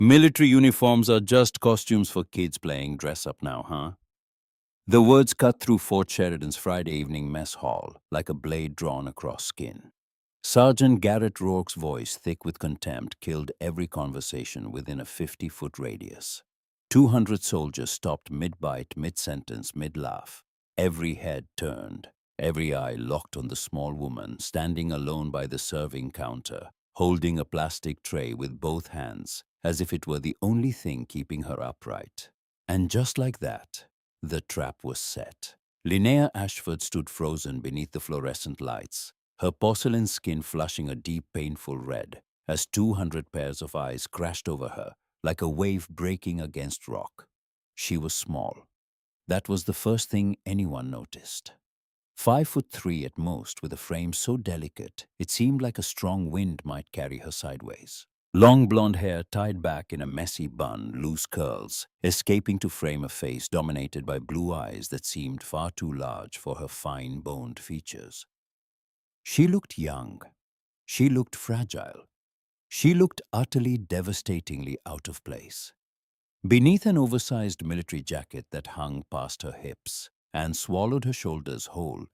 Military uniforms are just costumes for kids playing dress up now, huh? The words cut through Fort Sheridan's Friday evening mess hall like a blade drawn across skin. Sergeant Garrett Rourke's voice, thick with contempt, killed every conversation within a 50-foot radius. 200 soldiers stopped mid-bite, mid-sentence, mid-laugh. Every head turned, every eye locked on the small woman standing alone by the serving counter, holding a plastic tray with both hands, as if it were the only thing keeping her upright. And just like that, the trap was set. Linnea Ashford stood frozen beneath the fluorescent lights, her porcelain skin flushing a deep, painful red, as 200 pairs of eyes crashed over her like a wave breaking against rock. She was small. That was the first thing anyone noticed. 5'3" at most, with a frame so delicate it seemed like a strong wind might carry her sideways. Long blonde hair tied back in a messy bun, loose curls, escaping to frame a face dominated by blue eyes that seemed far too large for her fine-boned features. She looked young. She looked fragile. She looked utterly, devastatingly out of place. Beneath an oversized military jacket that hung past her hips and swallowed her shoulders whole,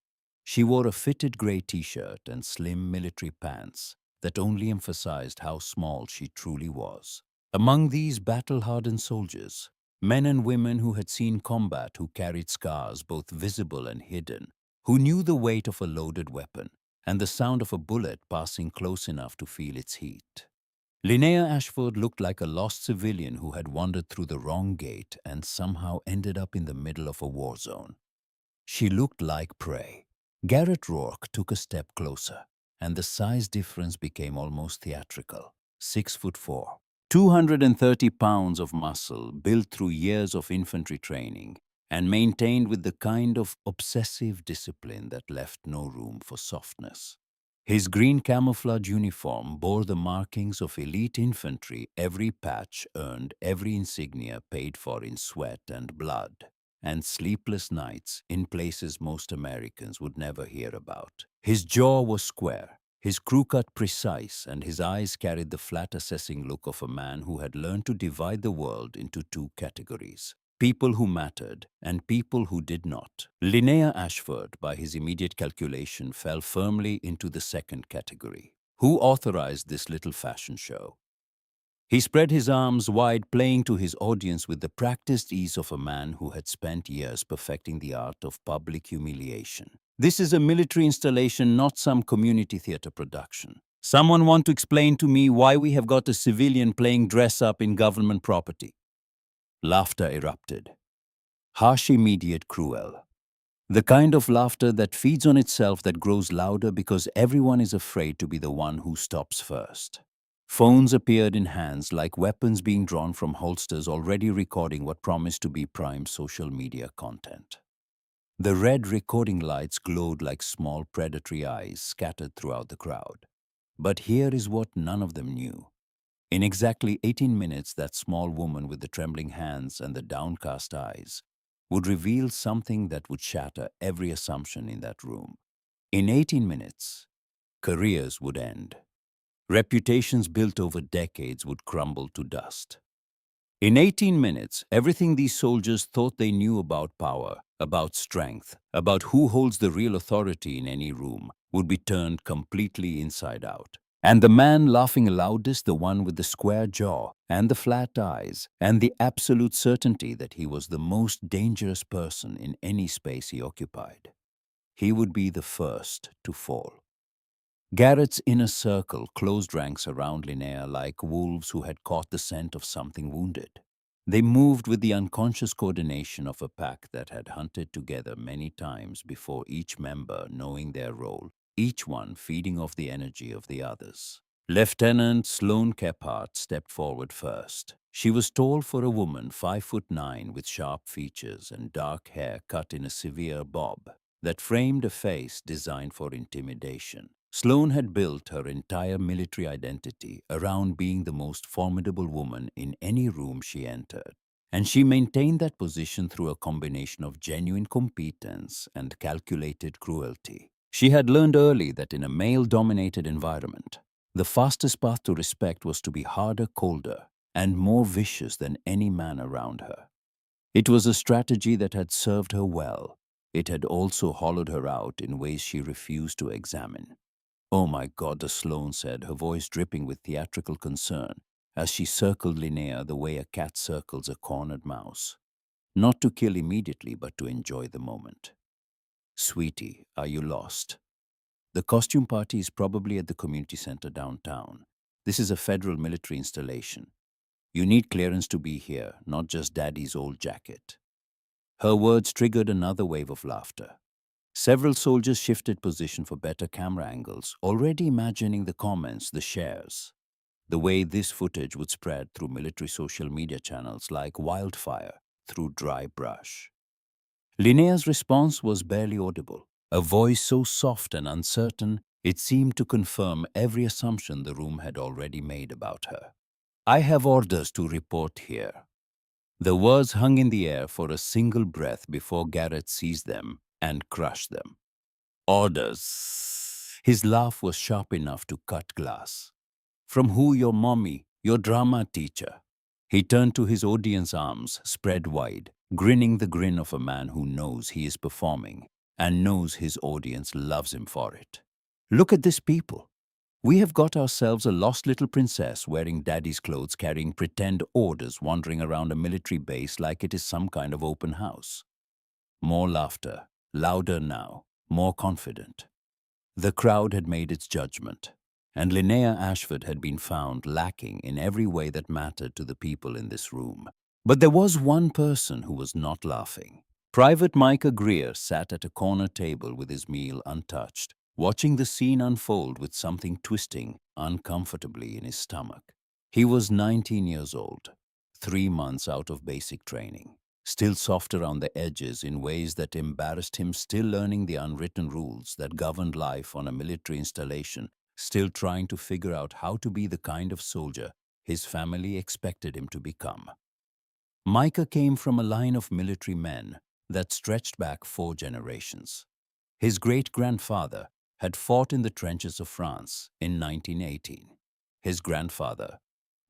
she wore a fitted gray t-shirt and slim military pants that only emphasized how small she truly was. Among these battle-hardened soldiers, men and women who had seen combat, who carried scars both visible and hidden, who knew the weight of a loaded weapon and the sound of a bullet passing close enough to feel its heat. Linnea Ashford looked like a lost civilian who had wandered through the wrong gate and somehow ended up in the middle of a war zone. She looked like prey. Garrett Rourke took a step closer, and the size difference became almost theatrical. 6'4", 230 pounds of muscle built through years of infantry training and maintained with the kind of obsessive discipline that left no room for softness. His green camouflage uniform bore the markings of elite infantry, every patch earned, every insignia paid for in sweat and blood, and sleepless nights in places most Americans would never hear about. His jaw was square, his crew cut precise, and his eyes carried the flat, assessing look of a man who had learned to divide the world into two categories: people who mattered and people who did not. Linnea Ashford, by his immediate calculation, fell firmly into the second category. Who authorized this little fashion show? He spread his arms wide, playing to his audience with the practiced ease of a man who had spent years perfecting the art of public humiliation. This is a military installation, not some community theater production. Someone want to explain to me why we have got a civilian playing dress-up in government property? Laughter erupted. Harsh, immediate, cruel. The kind of laughter that feeds on itself, that grows louder because everyone is afraid to be the one who stops first. Phones appeared in hands like weapons being drawn from holsters, already recording what promised to be prime social media content. The red recording lights glowed like small predatory eyes scattered throughout the crowd. But here is what none of them knew. In exactly 18 minutes, that small woman with the trembling hands and the downcast eyes would reveal something that would shatter every assumption in that room. In 18 minutes, careers would end. Reputations built over decades would crumble to dust. In 18 minutes, everything these soldiers thought they knew about power, about strength, about who holds the real authority in any room, would be turned completely inside out. And the man laughing loudest, the one with the square jaw and the flat eyes and the absolute certainty that he was the most dangerous person in any space he occupied, he would be the first to fall. Garrett's inner circle closed ranks around Linnea like wolves who had caught the scent of something wounded. They moved with the unconscious coordination of a pack that had hunted together many times before, each member knowing their role, each one feeding off the energy of the others. Lieutenant Sloane Kephart stepped forward first. She was tall for a woman, 5'9", with sharp features and dark hair cut in a severe bob that framed a face designed for intimidation. Sloane had built her entire military identity around being the most formidable woman in any room she entered, and she maintained that position through a combination of genuine competence and calculated cruelty. She had learned early that in a male-dominated environment, the fastest path to respect was to be harder, colder, and more vicious than any man around her. It was a strategy that had served her well. It had also hollowed her out in ways she refused to examine. "Oh my God," the Sloane said, her voice dripping with theatrical concern, as she circled Linnea the way a cat circles a cornered mouse. Not to kill immediately, but to enjoy the moment. "Sweetie, are you lost? The costume party is probably at the community center downtown. This is a federal military installation. You need clearance to be here, not just Daddy's old jacket." Her words triggered another wave of laughter. Several soldiers shifted position for better camera angles, already imagining the comments, the shares. The way this footage would spread through military social media channels like wildfire through dry brush. Linnea's response was barely audible, a voice so soft and uncertain it seemed to confirm every assumption the room had already made about her. "I have orders to report here." The words hung in the air for a single breath before Garrett seized them and crushed them. "Orders." His laugh was sharp enough to cut glass. "From who? Your mommy, your drama teacher?" He turned to his audience, arms spread wide, grinning the grin of a man who knows he is performing and knows his audience loves him for it. "Look at this people. We have got ourselves a lost little princess wearing Daddy's clothes, carrying pretend orders, wandering around a military base like it is some kind of open house." More laughter, louder now, more confident. The crowd had made its judgment, and Linnea Ashford had been found lacking in every way that mattered to the people in this room. But there was one person who was not laughing. Private Micah Greer sat at a corner table with his meal untouched, watching the scene unfold with something twisting uncomfortably in his stomach. He was 19 years old, 3 months out of basic training, still soft around the edges in ways that embarrassed him, still learning the unwritten rules that governed life on a military installation, still trying to figure out how to be the kind of soldier his family expected him to become. Micah came from a line of military men that stretched back 4 generations. His great-grandfather had fought in the trenches of France in 1918. His grandfather,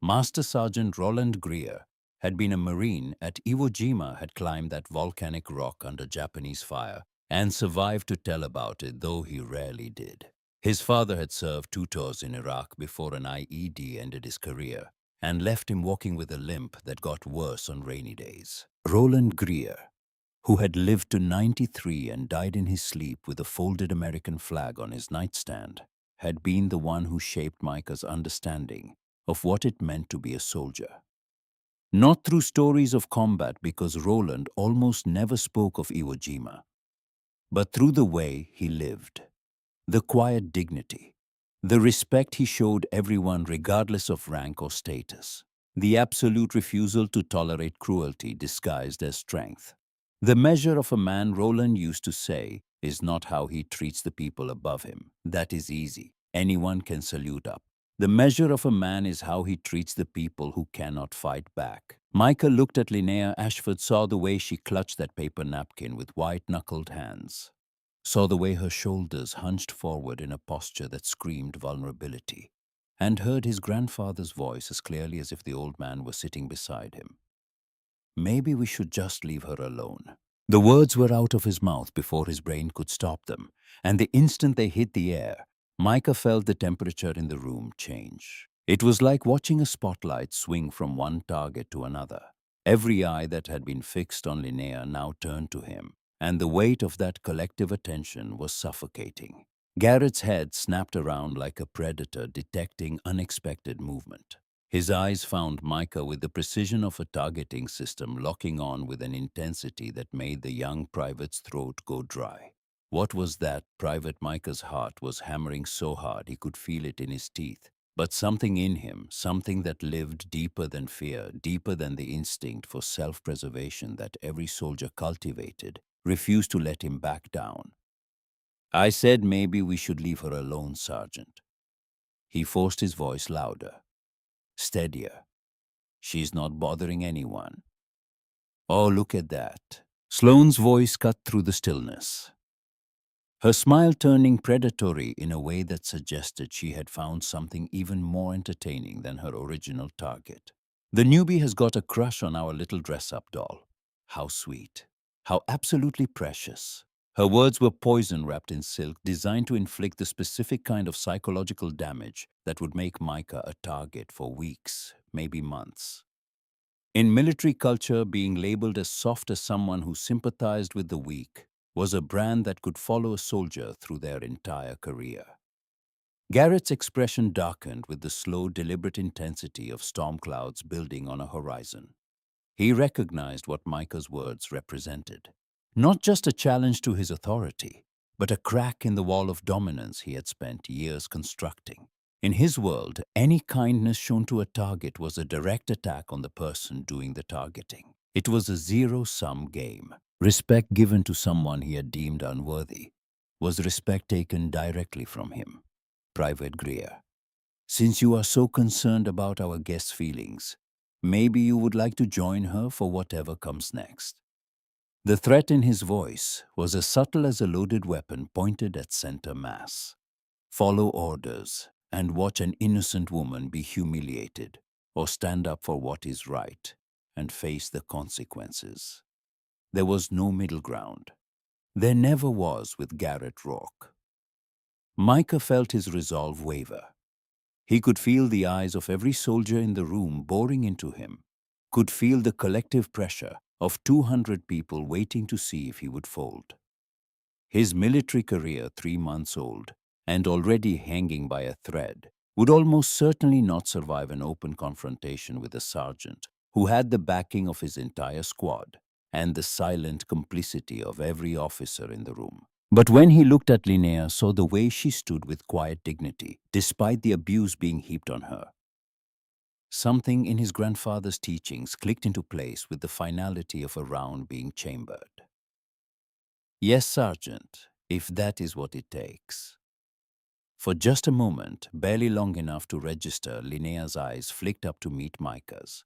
Master Sergeant Roland Greer, had been a Marine at Iwo Jima, had climbed that volcanic rock under Japanese fire and survived to tell about it, though he rarely did. His father had served 2 tours in Iraq before an IED ended his career and left him walking with a limp that got worse on rainy days. Roland Greer, who had lived to 93 and died in his sleep with a folded American flag on his nightstand, had been the one who shaped Micah's understanding of what it meant to be a soldier. Not through stories of combat, because Roland almost never spoke of Iwo Jima, but through the way he lived, the quiet dignity, the respect he showed everyone regardless of rank or status, the absolute refusal to tolerate cruelty disguised as strength. "The measure of a man," Roland used to say, "is not how he treats the people above him. That is easy. Anyone can salute up. The measure of a man is how he treats the people who cannot fight back." Micah looked at Linnea Ashford, saw the way she clutched that paper napkin with white-knuckled hands, saw the way her shoulders hunched forward in a posture that screamed vulnerability, and heard his grandfather's voice as clearly as if the old man were sitting beside him. "Maybe we should just leave her alone." The words were out of his mouth before his brain could stop them, and the instant they hit the air, Micah felt the temperature in the room change. It was like watching a spotlight swing from one target to another. Every eye that had been fixed on Linnea now turned to him, and the weight of that collective attention was suffocating. Garrett's head snapped around like a predator detecting unexpected movement. His eyes found Micah with the precision of a targeting system, locking on with an intensity that made the young private's throat go dry. What was that? Private Micah's heart was hammering so hard he could feel it in his teeth. But something in him, something that lived deeper than fear, deeper than the instinct for self-preservation that every soldier cultivated, refused to let him back down. "I said maybe we should leave her alone, Sergeant." He forced his voice louder, steadier. "She's not bothering anyone." "Oh, look at that." Sloane's voice cut through the stillness, her smile turning predatory in a way that suggested she had found something even more entertaining than her original target. The newbie has got a crush on our little dress-up doll. How sweet. How absolutely precious. Her words were poison wrapped in silk, designed to inflict the specific kind of psychological damage that would make Micah a target for weeks, maybe months. In military culture, being labeled as soft as someone who sympathized with the weak was a brand that could follow a soldier through their entire career. Garrett's expression darkened with the slow, deliberate intensity of storm clouds building on a horizon. He recognized what Micah's words represented. Not just a challenge to his authority, but a crack in the wall of dominance he had spent years constructing. In his world, any kindness shown to a target was a direct attack on the person doing the targeting. It was a zero-sum game. Respect given to someone he had deemed unworthy was respect taken directly from him. Private Greer, since you are so concerned about our guest's feelings, maybe you would like to join her for whatever comes next. The threat in his voice was as subtle as a loaded weapon pointed at center mass. Follow orders and watch an innocent woman be humiliated, or stand up for what is right and face the consequences. There was no middle ground. There never was with Garrett Rourke. Micah felt his resolve waver. He could feel the eyes of every soldier in the room boring into him, could feel the collective pressure of 200 people waiting to see if he would fold. His military career, 3 months old, and already hanging by a thread, would almost certainly not survive an open confrontation with a sergeant who had the backing of his entire squad and the silent complicity of every officer in the room. But when he looked at Linnea, saw the way she stood with quiet dignity, despite the abuse being heaped on her. Something in his grandfather's teachings clicked into place with the finality of a round being chambered. Yes, Sergeant, if that is what it takes. For just a moment, barely long enough to register, Linnea's eyes flicked up to meet Micah's.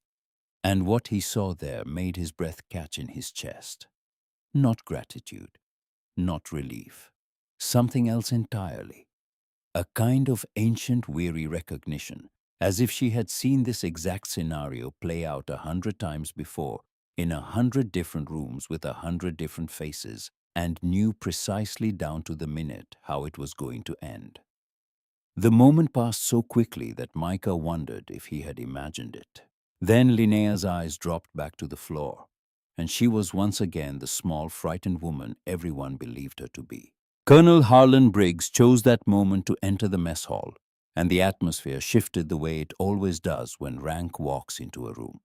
And what he saw there made his breath catch in his chest. Not gratitude, not relief. Something else entirely. A kind of ancient, weary recognition, as if she had seen this exact scenario play out 100 times before, in 100 different rooms with 100 different faces, and knew precisely down to the minute how it was going to end. The moment passed so quickly that Micah wondered if he had imagined it. Then Linnea's eyes dropped back to the floor, and she was once again the small, frightened woman everyone believed her to be. Colonel Harlan Briggs chose that moment to enter the mess hall, and the atmosphere shifted the way it always does when rank walks into a room.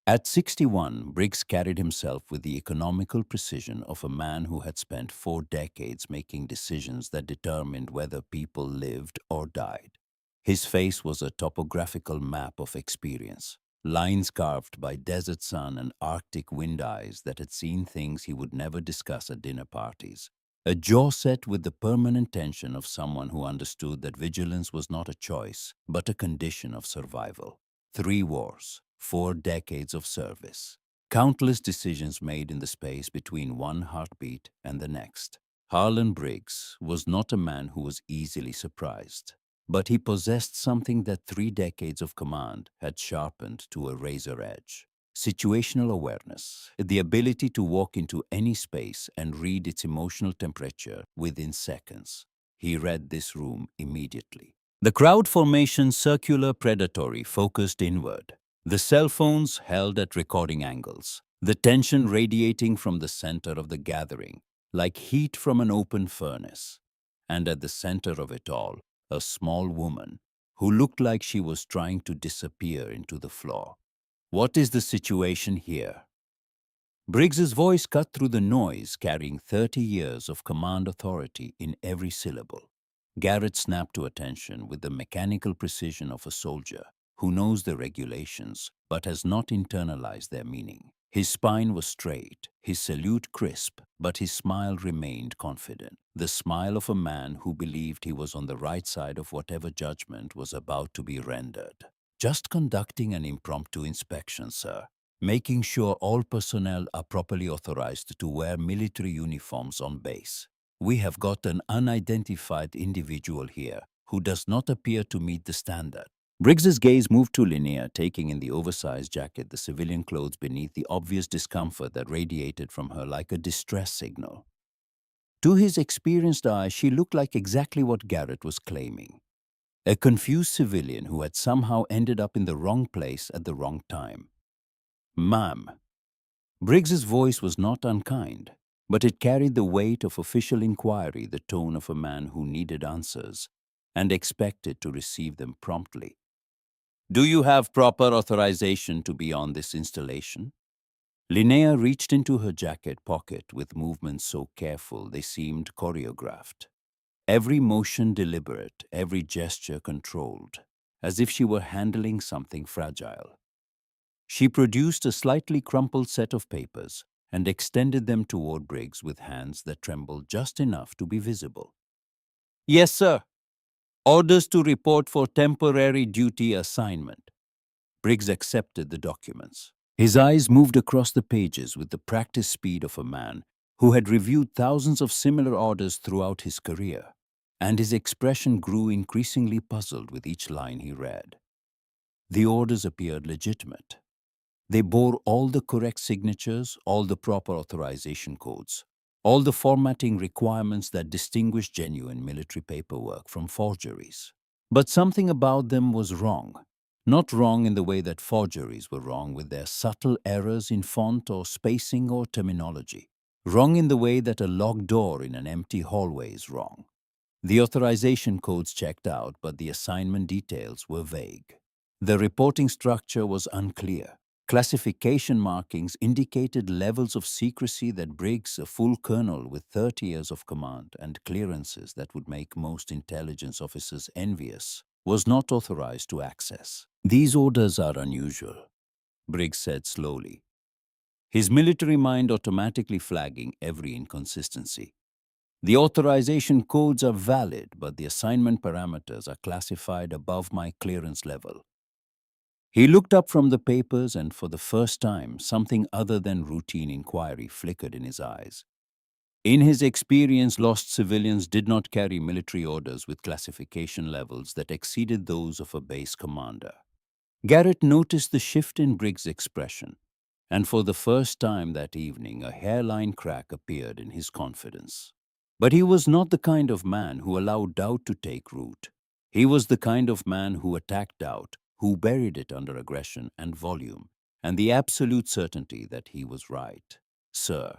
At 61, Briggs carried himself with the economical precision of a man who had spent 4 decades making decisions that determined whether people lived or died. His face was a topographical map of experience, lines carved by desert sun and Arctic wind eyes that had seen things he would never discuss at dinner parties. A jaw set with the permanent tension of someone who understood that vigilance was not a choice, but a condition of survival. 3 wars, 4 decades of service. Countless decisions made in the space between one heartbeat and the next. Harlan Briggs was not a man who was easily surprised, but he possessed something that 3 decades of command had sharpened to a razor edge. Situational awareness, the ability to walk into any space and read its emotional temperature within seconds. He read this room immediately. The crowd formation circular, predatory, focused inward. The cell phones held at recording angles. The tension radiating from the center of the gathering, like heat from an open furnace. And at the center of it all, a small woman who looked like she was trying to disappear into the floor. What is the situation here? Briggs's voice cut through the noise, carrying 30 years of command authority in every syllable. Garrett snapped to attention with the mechanical precision of a soldier who knows the regulations but has not internalized their meaning. His spine was straight, his salute crisp, but his smile remained confident. The smile of a man who believed he was on the right side of whatever judgment was about to be rendered. Just conducting an impromptu inspection, sir. Making sure all personnel are properly authorized to wear military uniforms on base. We have got an unidentified individual here who does not appear to meet the standard. Briggs's gaze moved to Linnea, taking in the oversized jacket, the civilian clothes beneath, the obvious discomfort that radiated from her like a distress signal. To his experienced eye, she looked like exactly what Garrett was claiming. A confused civilian who had somehow ended up in the wrong place at the wrong time. Ma'am. Briggs's voice was not unkind, but it carried the weight of official inquiry, the tone of a man who needed answers and expected to receive them promptly. Do you have proper authorization to be on this installation? Linnea reached into her jacket pocket with movements so careful they seemed choreographed. Every motion deliberate, every gesture controlled, as if she were handling something fragile. She produced a slightly crumpled set of papers and extended them toward Briggs with hands that trembled just enough to be visible. Yes, sir. Orders to report for temporary duty assignment. Briggs accepted the documents. His eyes moved across the pages with the practiced speed of a man who had reviewed thousands of similar orders throughout his career, and his expression grew increasingly puzzled with each line he read. The orders appeared legitimate. They bore all the correct signatures, all the proper authorization codes, all the formatting requirements that distinguish genuine military paperwork from forgeries. But something about them was wrong. Not wrong in the way that forgeries were wrong with their subtle errors in font or spacing or terminology. Wrong in the way that a locked door in an empty hallway is wrong. The authorization codes checked out, but the assignment details were vague. The reporting structure was unclear. Classification markings indicated levels of secrecy that Briggs, a full colonel with 30 years of command and clearances that would make most intelligence officers envious, was not authorized to access. These orders are unusual, Briggs said slowly, his military mind automatically flagging every inconsistency. The authorization codes are valid, but the assignment parameters are classified above my clearance level. He looked up from the papers, and for the first time, something other than routine inquiry flickered in his eyes. In his experience, lost civilians did not carry military orders with classification levels that exceeded those of a base commander. Garrett noticed the shift in Briggs' expression, and for the first time that evening, a hairline crack appeared in his confidence. But he was not the kind of man who allowed doubt to take root. He was the kind of man who attacked doubt, who buried it under aggression and volume, and the absolute certainty that he was right. Sir,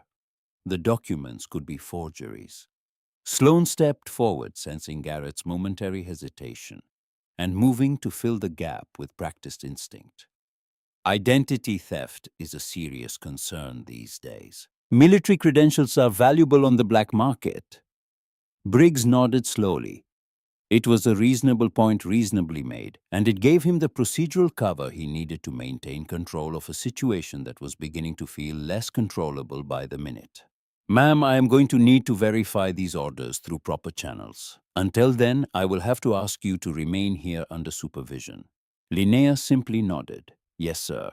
the documents could be forgeries. Sloane stepped forward, sensing Garrett's momentary hesitation, and moving to fill the gap with practiced instinct. Identity theft is a serious concern these days. Military credentials are valuable on the black market. Briggs nodded slowly. It was a reasonable point reasonably made, and it gave him the procedural cover he needed to maintain control of a situation that was beginning to feel less controllable by the minute. Ma'am, I am going to need to verify these orders through proper channels. Until then, I will have to ask you to remain here under supervision. Linnea simply nodded. Yes, sir.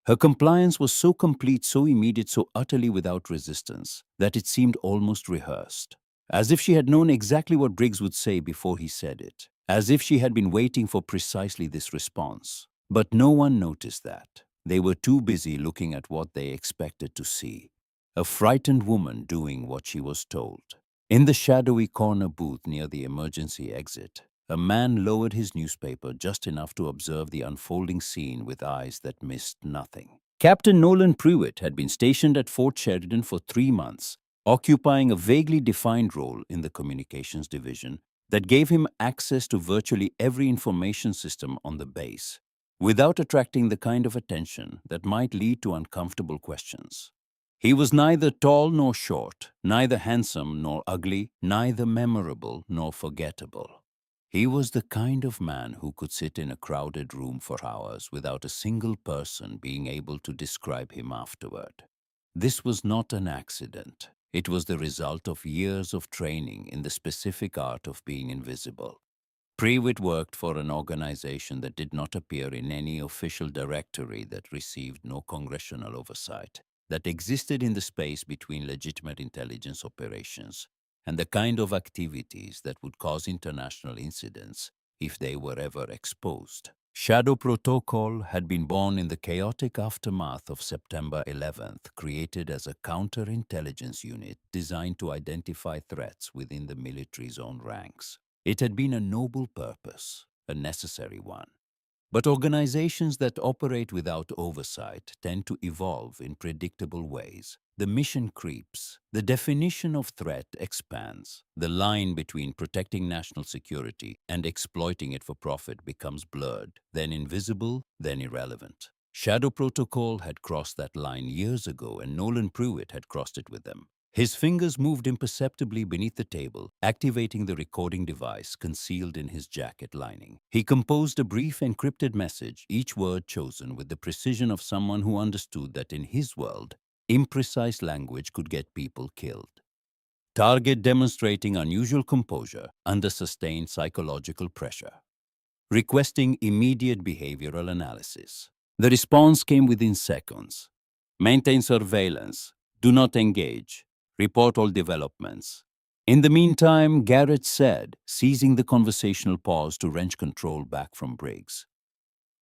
Her compliance was so complete, so immediate, so utterly without resistance, that it seemed almost rehearsed. As if she had known exactly what Briggs would say before he said it. As if she had been waiting for precisely this response. But no one noticed that. They were too busy looking at what they expected to see. A frightened woman doing what she was told. In the shadowy corner booth near the emergency exit, a man lowered his newspaper just enough to observe the unfolding scene with eyes that missed nothing. Captain Nolan Pruitt had been stationed at Fort Sheridan for 3 months, occupying a vaguely defined role in the communications division that gave him access to virtually every information system on the base, without attracting the kind of attention that might lead to uncomfortable questions. He was neither tall nor short, neither handsome nor ugly, neither memorable nor forgettable. He was the kind of man who could sit in a crowded room for hours without a single person being able to describe him afterward. This was not an accident. It was the result of years of training in the specific art of being invisible. Prewitt worked for an organization that did not appear in any official directory, that received no congressional oversight, that existed in the space between legitimate intelligence operations and the kind of activities that would cause international incidents if they were ever exposed. Shadow Protocol had been born in the chaotic aftermath of September 11th, created as a counterintelligence unit designed to identify threats within the military's own ranks. It had been a noble purpose, a necessary one. But organizations that operate without oversight tend to evolve in predictable ways. The mission creeps, the definition of threat expands, the line between protecting national security and exploiting it for profit becomes blurred, then invisible, then irrelevant. Shadow Protocol had crossed that line years ago, and Nolan Pruitt had crossed it with them. His fingers moved imperceptibly beneath the table, activating the recording device concealed in his jacket lining. He composed a brief encrypted message, each word chosen with the precision of someone who understood that in his world, imprecise language could get people killed. Target demonstrating unusual composure under sustained psychological pressure. Requesting immediate behavioral analysis. The response came within seconds. Maintain surveillance. Do not engage. Report all developments. In the meantime, Garrett said, seizing the conversational pause to wrench control back from Briggs.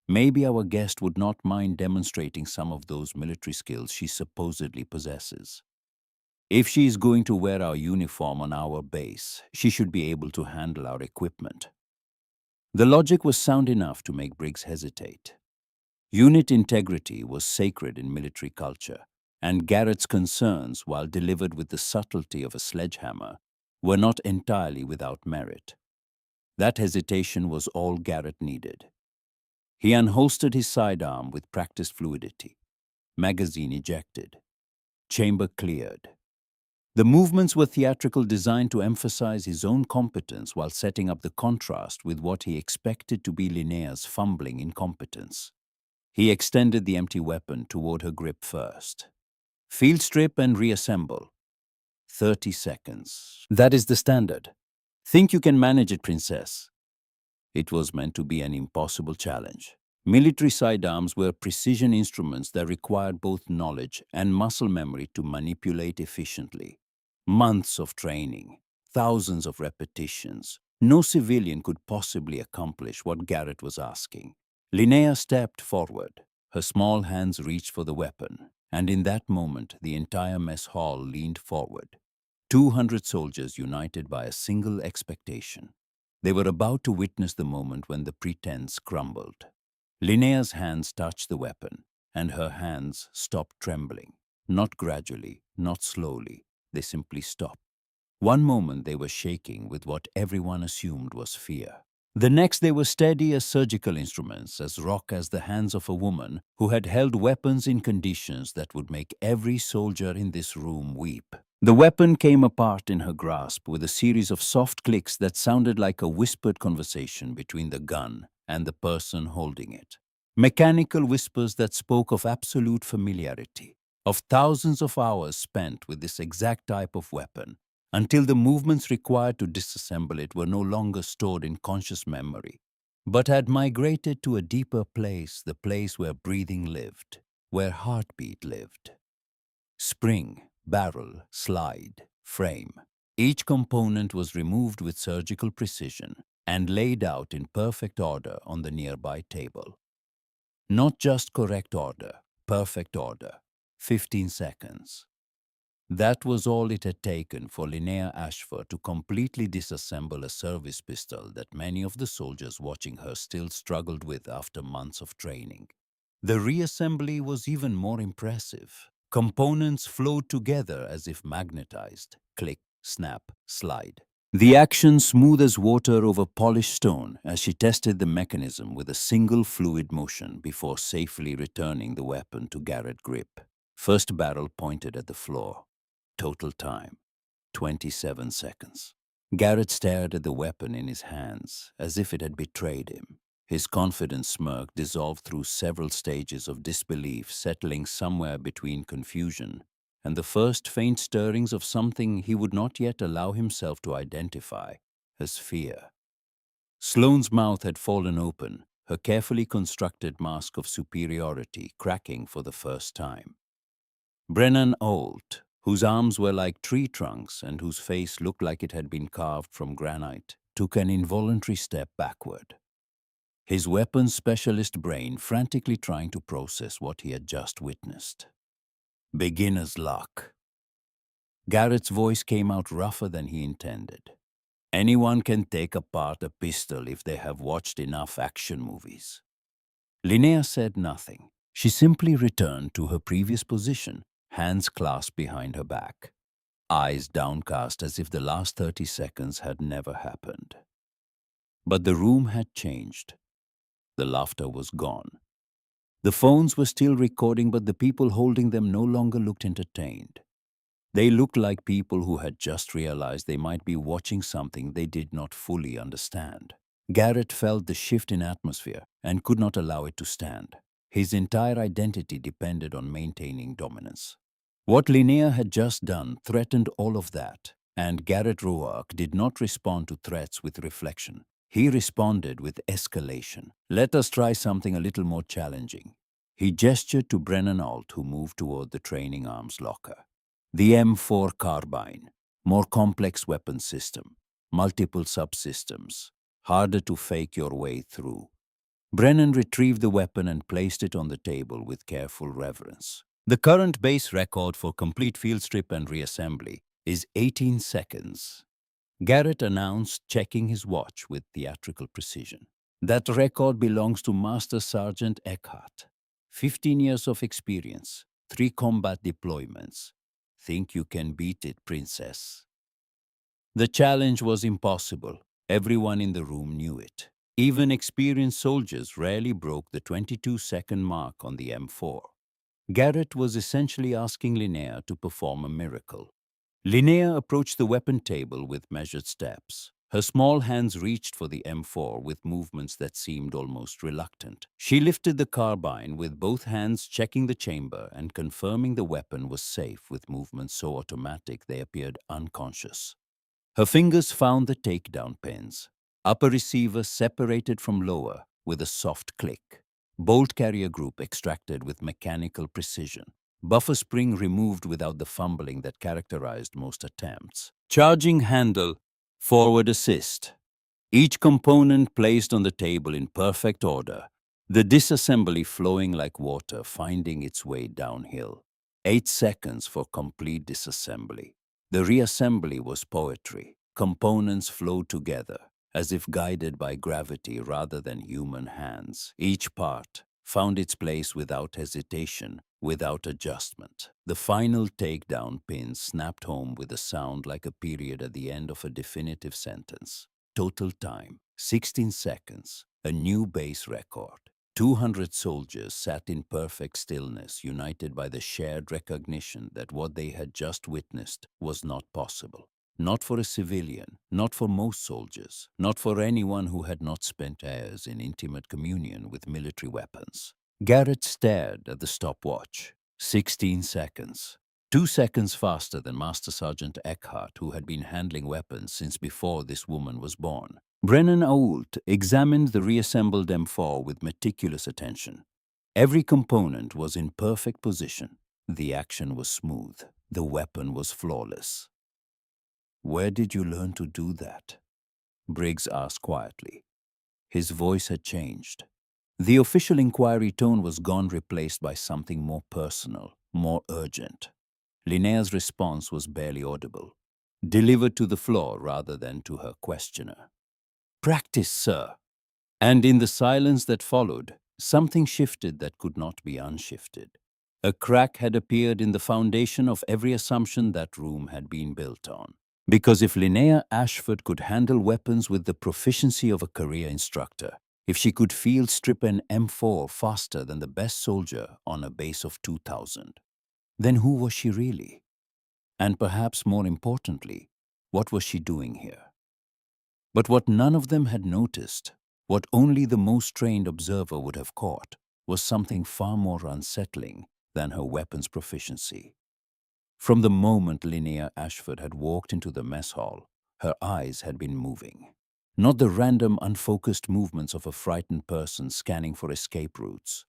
Maybe our guest would not mind demonstrating some of those military skills she supposedly possesses. If she is going to wear our uniform on our base, she should be able to handle our equipment. The logic was sound enough to make Briggs hesitate. Unit integrity was sacred in military culture, and Garrett's concerns, while delivered with the subtlety of a sledgehammer, were not entirely without merit. That hesitation was all Garrett needed. He unholstered his sidearm with practiced fluidity. Magazine ejected. Chamber cleared. The movements were theatrical, designed to emphasize his own competence while setting up the contrast with what he expected to be Linnea's fumbling incompetence. He extended the empty weapon toward her grip first. Field strip and reassemble. 30 seconds. That is the standard. Think you can manage it, Princess. It was meant to be an impossible challenge. Military sidearms were precision instruments that required both knowledge and muscle memory to manipulate efficiently. Months of training, thousands of repetitions. No civilian could possibly accomplish what Garrett was asking. Linnea stepped forward. Her small hands reached for the weapon, and in that moment the entire mess hall leaned forward. 200 soldiers united by a single expectation. They were about to witness the moment when the pretense crumbled. Linnea's hands touched the weapon, and her hands stopped trembling. Not gradually, not slowly. They simply stopped. One moment they were shaking with what everyone assumed was fear. The next they were steady as surgical instruments, as rock as the hands of a woman who had held weapons in conditions that would make every soldier in this room weep. The weapon came apart in her grasp with a series of soft clicks that sounded like a whispered conversation between the gun and the person holding it. Mechanical whispers that spoke of absolute familiarity, of thousands of hours spent with this exact type of weapon, until the movements required to disassemble it were no longer stored in conscious memory, but had migrated to a deeper place, the place where breathing lived, where heartbeat lived. Spring, barrel, slide, frame. Each component was removed with surgical precision and laid out in perfect order on the nearby table. Not just correct order, perfect order. 15 seconds. That was all it had taken for Linnea Ashford to completely disassemble a service pistol that many of the soldiers watching her still struggled with after months of training. The reassembly was even more impressive. Components flowed together as if magnetized. Click, snap, slide. The action smooth as water over polished stone as she tested the mechanism with a single fluid motion before safely returning the weapon to Garrett grip. First barrel pointed at the floor. Total time, 27 seconds. Garrett stared at the weapon in his hands as if it had betrayed him. His confident smirk dissolved through several stages of disbelief, settling somewhere between confusion and the first faint stirrings of something he would not yet allow himself to identify as fear. Sloane's mouth had fallen open, her carefully constructed mask of superiority cracking for the first time. Brennan Olt, whose arms were like tree trunks and whose face looked like it had been carved from granite, took an involuntary step backward. his weapons specialist brain frantically trying to process what he had just witnessed. Beginner's luck. Garrett's voice came out rougher than he intended. Anyone can take apart a pistol if they have watched enough action movies. Linnea said nothing. She simply returned to her previous position, hands clasped behind her back, eyes downcast as if the last 30 seconds had never happened. But the room had changed. The laughter was gone. The phones were still recording, but the people holding them no longer looked entertained. They looked like people who had just realized they might be watching something they did not fully understand. Garrett felt the shift in atmosphere and could not allow it to stand. His entire identity depended on maintaining dominance. What Linnea had just done threatened all of that, and Garrett Roark did not respond to threats with reflection. He responded with escalation. Let us try something a little more challenging. He gestured to Brennan Alt, who moved toward the training arms locker. The M4 carbine, more complex weapon system, multiple subsystems, harder to fake your way through. Brennan retrieved the weapon and placed it on the table with careful reverence. The current base record for complete field strip and reassembly is 18 seconds. Garrett announced, checking his watch with theatrical precision. That record belongs to Master Sergeant Eckhart. 15 years of experience, 3 combat deployments. Think you can beat it, Princess? The challenge was impossible. Everyone in the room knew it. Even experienced soldiers rarely broke the 22-second mark on the M4. Garrett was essentially asking Linnea to perform a miracle. Linnea approached the weapon table with measured steps. Her small hands reached for the M4 with movements that seemed almost reluctant. She lifted the carbine with both hands, checking the chamber and confirming the weapon was safe with movements so automatic they appeared unconscious. Her fingers found the takedown pins. Upper receiver separated from lower with a soft click. Bolt carrier group extracted with mechanical precision. Buffer spring removed without the fumbling that characterized most attempts. Charging handle, forward assist. Each component placed on the table in perfect order. The disassembly flowing like water, finding its way downhill. 8 seconds for complete disassembly. The reassembly was poetry. Components flowed together, as if guided by gravity rather than human hands. Each part found its place without hesitation, without adjustment. The final takedown pin snapped home with a sound like a period at the end of a definitive sentence. Total time, 16 seconds, a new base record. 200 soldiers sat in perfect stillness, united by the shared recognition that what they had just witnessed was not possible. Not for a civilian, not for most soldiers, not for anyone who had not spent years in intimate communion with military weapons. Garrett stared at the stopwatch. 16 seconds. 2 seconds faster than Master Sergeant Eckhart, who had been handling weapons since before this woman was born. Brennan Ault examined the reassembled M4 with meticulous attention. Every component was in perfect position. The action was smooth. The weapon was flawless. "Where did you learn to do that?" Briggs asked quietly. His voice had changed. The official inquiry tone was gone, replaced by something more personal, more urgent. Linnea's response was barely audible, delivered to the floor rather than to her questioner. "Practice, sir." And in the silence that followed, something shifted that could not be unshifted. A crack had appeared in the foundation of every assumption that room had been built on. Because if Linnea Ashford could handle weapons with the proficiency of a career instructor, if she could field strip an M4 faster than the best soldier on a base of 2,000, then who was she really? And perhaps more importantly, what was she doing here? But what none of them had noticed, what only the most trained observer would have caught, was something far more unsettling than her weapons proficiency. From the moment Linnea Ashford had walked into the mess hall, her eyes had been moving. Not the random, unfocused movements of a frightened person scanning for escape routes.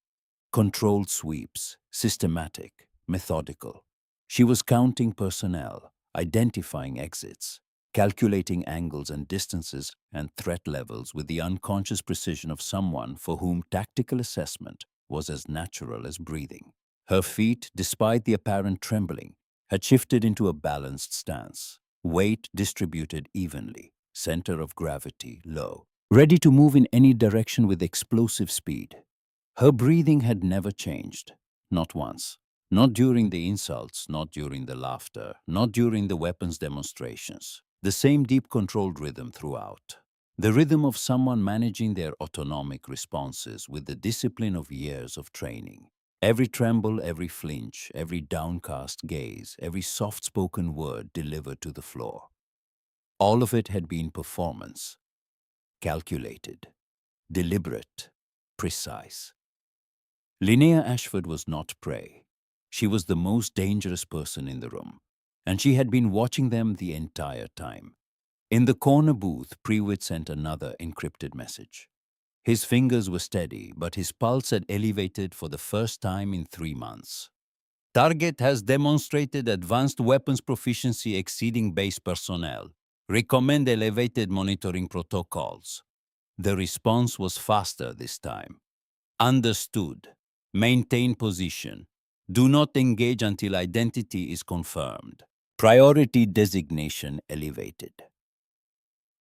Controlled sweeps, systematic, methodical. She was counting personnel, identifying exits, calculating angles and distances and threat levels with the unconscious precision of someone for whom tactical assessment was as natural as breathing. Her feet, despite the apparent trembling, had shifted into a balanced stance, weight distributed evenly, center of gravity low, ready to move in any direction with explosive speed. Her breathing had never changed, not once. Not during the insults, not during the laughter, not during the weapons demonstrations. The same deep controlled rhythm throughout. The rhythm of someone managing their autonomic responses with the discipline of years of training. Every tremble, every flinch, every downcast gaze, every soft-spoken word delivered to the floor. All of it had been performance, calculated, deliberate, precise. Linnea Ashford was not prey. She was the most dangerous person in the room, and she had been watching them the entire time. In the corner booth, Prewitt sent another encrypted message. His fingers were steady, but his pulse had elevated for the first time in 3 months. Target has demonstrated advanced weapons proficiency exceeding base personnel. Recommend elevated monitoring protocols. The response was faster this time. Understood. Maintain position. Do not engage until identity is confirmed. Priority designation elevated.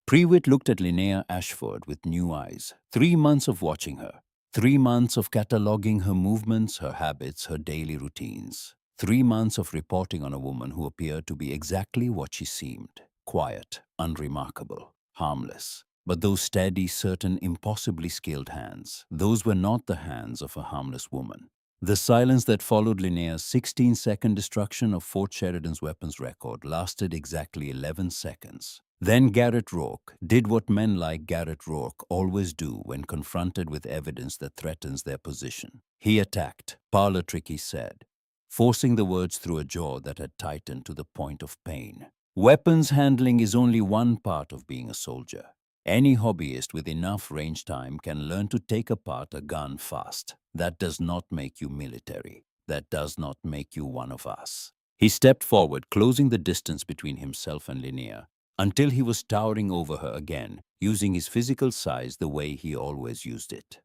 Prewitt looked at Linnea Ashford with new eyes. 3 months of watching her. 3 months of cataloging her movements, her habits, her daily routines. 3 months of reporting on a woman who appeared to be exactly what she seemed. Quiet, unremarkable, harmless. But those steady, certain, impossibly skilled hands, those were not the hands of a harmless woman. The silence that followed Linnea's 16-second destruction of Fort Sheridan's weapons record lasted exactly 11 seconds. Then Garrett Rourke did what men like Garrett Rourke always do when confronted with evidence that threatens their position. He attacked, parlor trick, he said, forcing the words through a jaw that had tightened to the point of pain. Weapons handling is only one part of being a soldier. Any hobbyist with enough range time can learn to take apart a gun fast. That does not make you military. That does not make you one of us. He stepped forward, closing the distance between himself and Linnea, until he was towering over her again, using his physical size the way he always used it.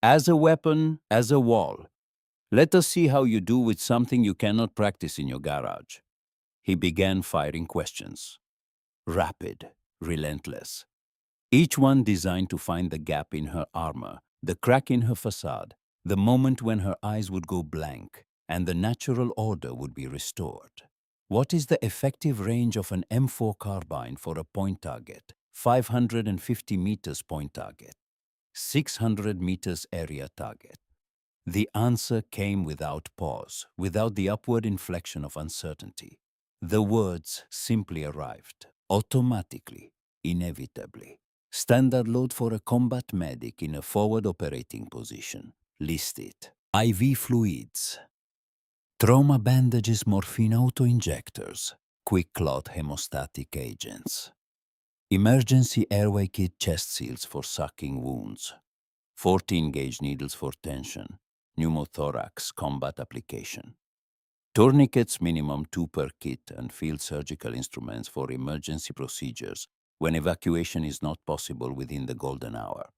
As a weapon, as a wall. Let us see how you do with something you cannot practice in your garage. He began firing questions. Rapid, relentless. Each one designed to find the gap in her armor, the crack in her facade, the moment when her eyes would go blank and the natural order would be restored. What is the effective range of an M4 carbine for a point target? 550 meters point target. 600 meters area target. The answer came without pause, without the upward inflection of uncertainty. The words simply arrived, automatically, inevitably. Standard load for a combat medic in a forward operating position. Listed. IV fluids. Trauma bandages, morphine auto-injectors. Quick clot hemostatic agents. Emergency airway kit chest seals for sucking wounds. 14-gauge needles for tension. Pneumothorax combat application. Tourniquets, minimum 2 per kit, and field surgical instruments for emergency procedures when evacuation is not possible within the golden hour.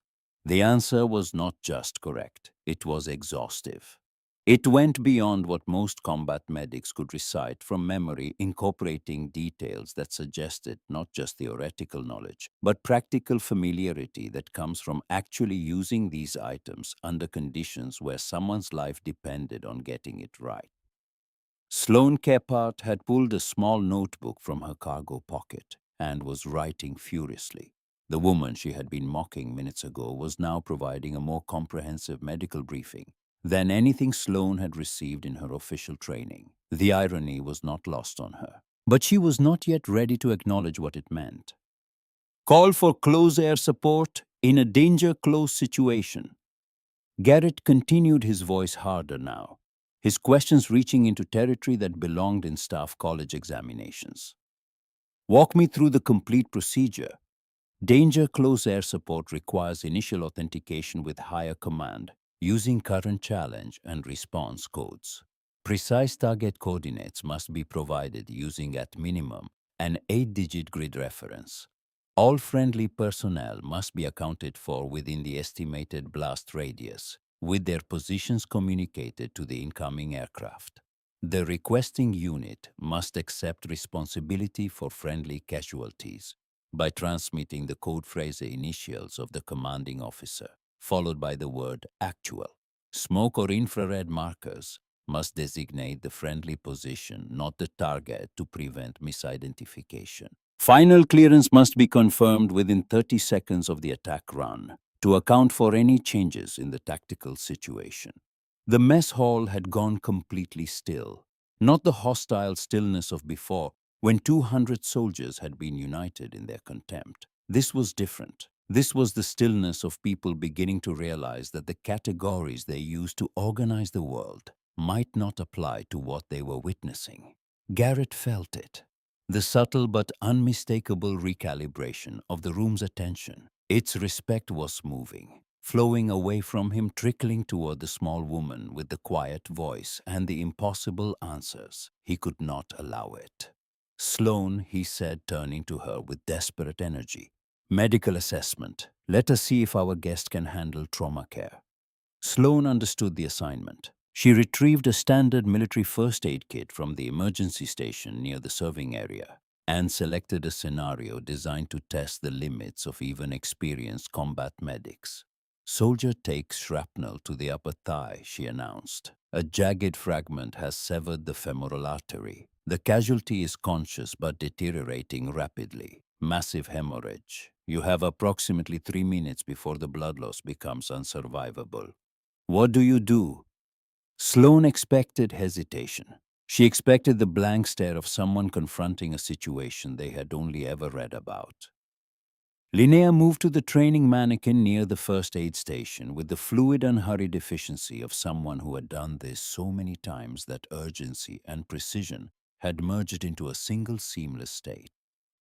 The answer was not just correct, it was exhaustive. It went beyond what most combat medics could recite from memory, incorporating details that suggested not just theoretical knowledge, but practical familiarity that comes from actually using these items under conditions where someone's life depended on getting it right. Sloane Kephart had pulled a small notebook from her cargo pocket and was writing furiously. The woman she had been mocking minutes ago was now providing a more comprehensive medical briefing than anything Sloane had received in her official training. The irony was not lost on her. But she was not yet ready to acknowledge what it meant. Call for close air support in a danger-close situation. Garrett continued, his voice harder now, his questions reaching into territory that belonged in staff college examinations. Walk me through the complete procedure. Danger close air support requires initial authentication with higher command using current challenge and response codes. Precise target coordinates must be provided using at minimum an 8-digit grid reference. All friendly personnel must be accounted for within the estimated blast radius, with their positions communicated to the incoming aircraft. The requesting unit must accept responsibility for friendly casualties by transmitting the code phrase initials of the commanding officer, followed by the word actual. Smoke or infrared markers must designate the friendly position, not the target, to prevent misidentification. Final clearance must be confirmed within 30 seconds of the attack run to account for any changes in the tactical situation. The mess hall had gone completely still, not the hostile stillness of before, when 200 soldiers had been united in their contempt. This was different. This was the stillness of people beginning to realize that the categories they used to organize the world might not apply to what they were witnessing. Garrett felt it. The subtle but unmistakable recalibration of the room's attention. Its respect was moving, flowing away from him, trickling toward the small woman with the quiet voice and the impossible answers. He could not allow it. "Sloan," he said, turning to her with desperate energy. "Medical assessment. Let us see if our guest can handle trauma care." Sloan understood the assignment. She retrieved a standard military first aid kit from the emergency station near the serving area and selected a scenario designed to test the limits of even experienced combat medics. "Soldier takes shrapnel to the upper thigh," she announced. "A jagged fragment has severed the femoral artery. The casualty is conscious but deteriorating rapidly. Massive hemorrhage. You have approximately 3 minutes before the blood loss becomes unsurvivable. What do you do?" Sloan expected hesitation. She expected the blank stare of someone confronting a situation they had only ever read about. Linnea moved to the training mannequin near the first aid station with the fluid, unhurried efficiency of someone who had done this so many times that urgency and precision had merged into a single seamless state.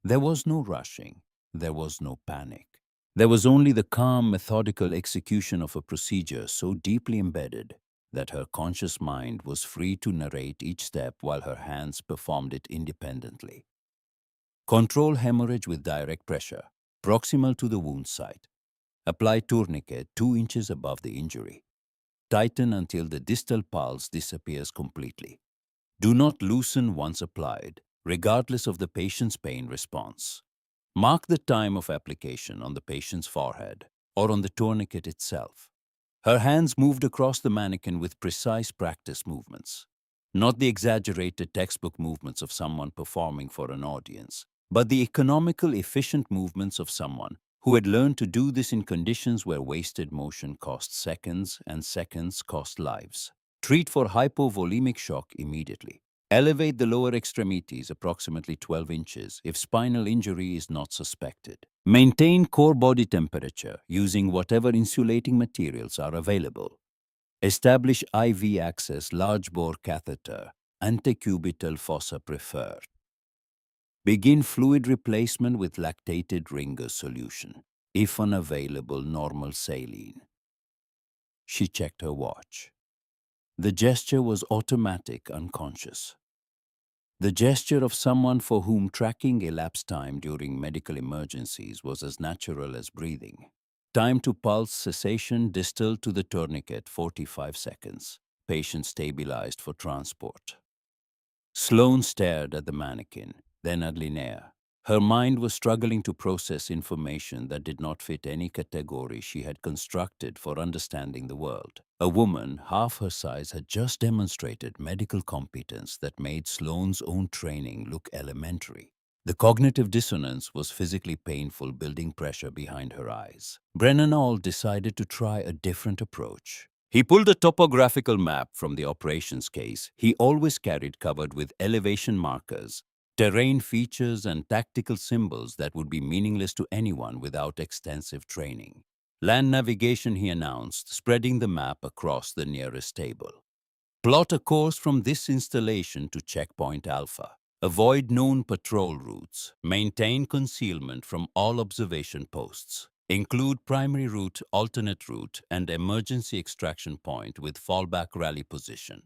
There was no rushing. There was no panic. There was only the calm, methodical execution of a procedure so deeply embedded that her conscious mind was free to narrate each step while her hands performed it independently. Control hemorrhage with direct pressure, proximal to the wound site. Apply tourniquet 2 inches above the injury. Tighten until the distal pulse disappears completely. Do not loosen once applied, regardless of the patient's pain response. Mark the time of application on the patient's forehead or on the tourniquet itself. Her hands moved across the mannequin with precise practice movements, not the exaggerated textbook movements of someone performing for an audience, but the economical, efficient movements of someone who had learned to do this in conditions where wasted motion cost seconds and seconds cost lives. Treat for hypovolemic shock immediately. Elevate the lower extremities approximately 12 inches if spinal injury is not suspected. Maintain core body temperature using whatever insulating materials are available. Establish IV access large bore catheter, antecubital fossa preferred. Begin fluid replacement with lactated ringer solution, if unavailable normal saline. She checked her watch. The gesture was automatic, unconscious. The gesture of someone for whom tracking elapsed time during medical emergencies was as natural as breathing. Time to pulse cessation distal to the tourniquet 45 seconds. Patient stabilized for transport. Sloan stared at the mannequin, then at Linnea. Her mind was struggling to process information that did not fit any category she had constructed for understanding the world. A woman half her size had just demonstrated medical competence that made Sloane's own training look elementary. The cognitive dissonance was physically painful, building pressure behind her eyes. Brennan All decided to try a different approach. He pulled a topographical map from the operations case he always carried, covered with elevation markers, terrain features, and tactical symbols that would be meaningless to anyone without extensive training. "Land navigation," he announced, spreading the map across the nearest table. "Plot a course from this installation to Checkpoint Alpha. Avoid known patrol routes. Maintain concealment from all observation posts. Include primary route, alternate route, and emergency extraction point with fallback rally position.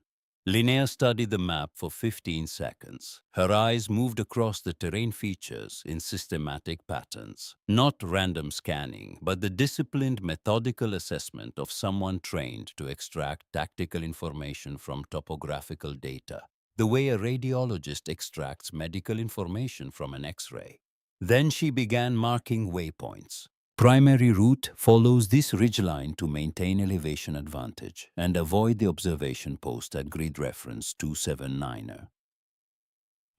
Linnea studied the map for 15 seconds. Her eyes moved across the terrain features in systematic patterns. Not random scanning, but the disciplined, methodical assessment of someone trained to extract tactical information from topographical data, the way a radiologist extracts medical information from an X-ray. Then she began marking waypoints. Primary route follows this ridgeline to maintain elevation advantage and avoid the observation post at grid reference 279er.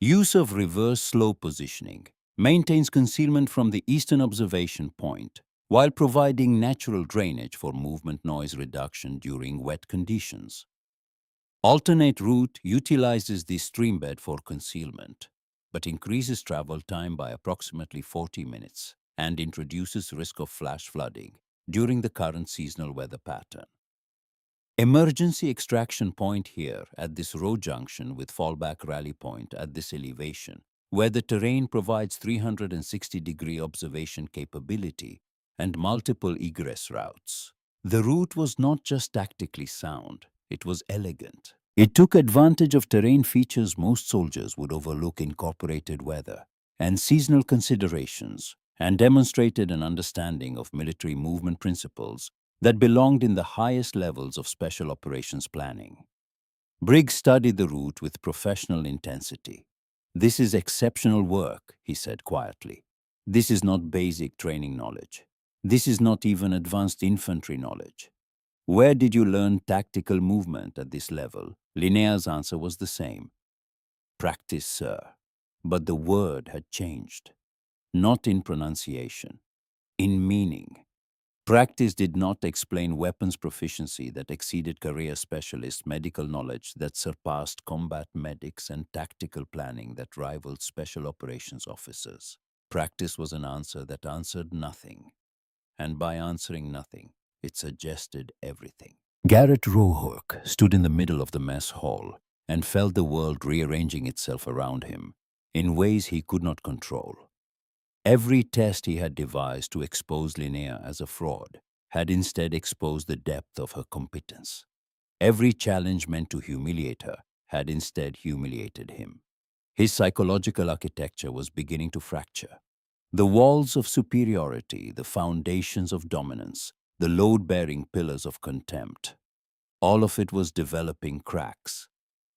Use of reverse slope positioning maintains concealment from the eastern observation point while providing natural drainage for movement noise reduction during wet conditions. Alternate route utilizes the streambed for concealment, but increases travel time by approximately 40 minutes and introduces risk of flash flooding during the current seasonal weather pattern. Emergency extraction point here at this road junction with fallback rally point at this elevation, where the terrain provides 360-degree observation capability and multiple egress routes. The route was not just tactically sound, it was elegant. It took advantage of terrain features most soldiers would overlook: incorporated weather and seasonal considerations, and demonstrated an understanding of military movement principles that belonged in the highest levels of special operations planning. Briggs studied the route with professional intensity. "This is exceptional work," he said quietly. "This is not basic training knowledge. This is not even advanced infantry knowledge. Where did you learn tactical movement at this level?" Linnea's answer was the same. "Practice, sir." But the word had changed. Not in pronunciation, in meaning. Practice did not explain weapons proficiency that exceeded career specialist medical knowledge that surpassed combat medics and tactical planning that rivaled special operations officers. Practice was an answer that answered nothing. And by answering nothing, it suggested everything. Garrett Rohork stood in the middle of the mess hall and felt the world rearranging itself around him in ways he could not control. Every test he had devised to expose Linnea as a fraud had instead exposed the depth of her competence. Every challenge meant to humiliate her had instead humiliated him. His psychological architecture was beginning to fracture. The walls of superiority, the foundations of dominance, the load-bearing pillars of contempt, all of it was developing cracks.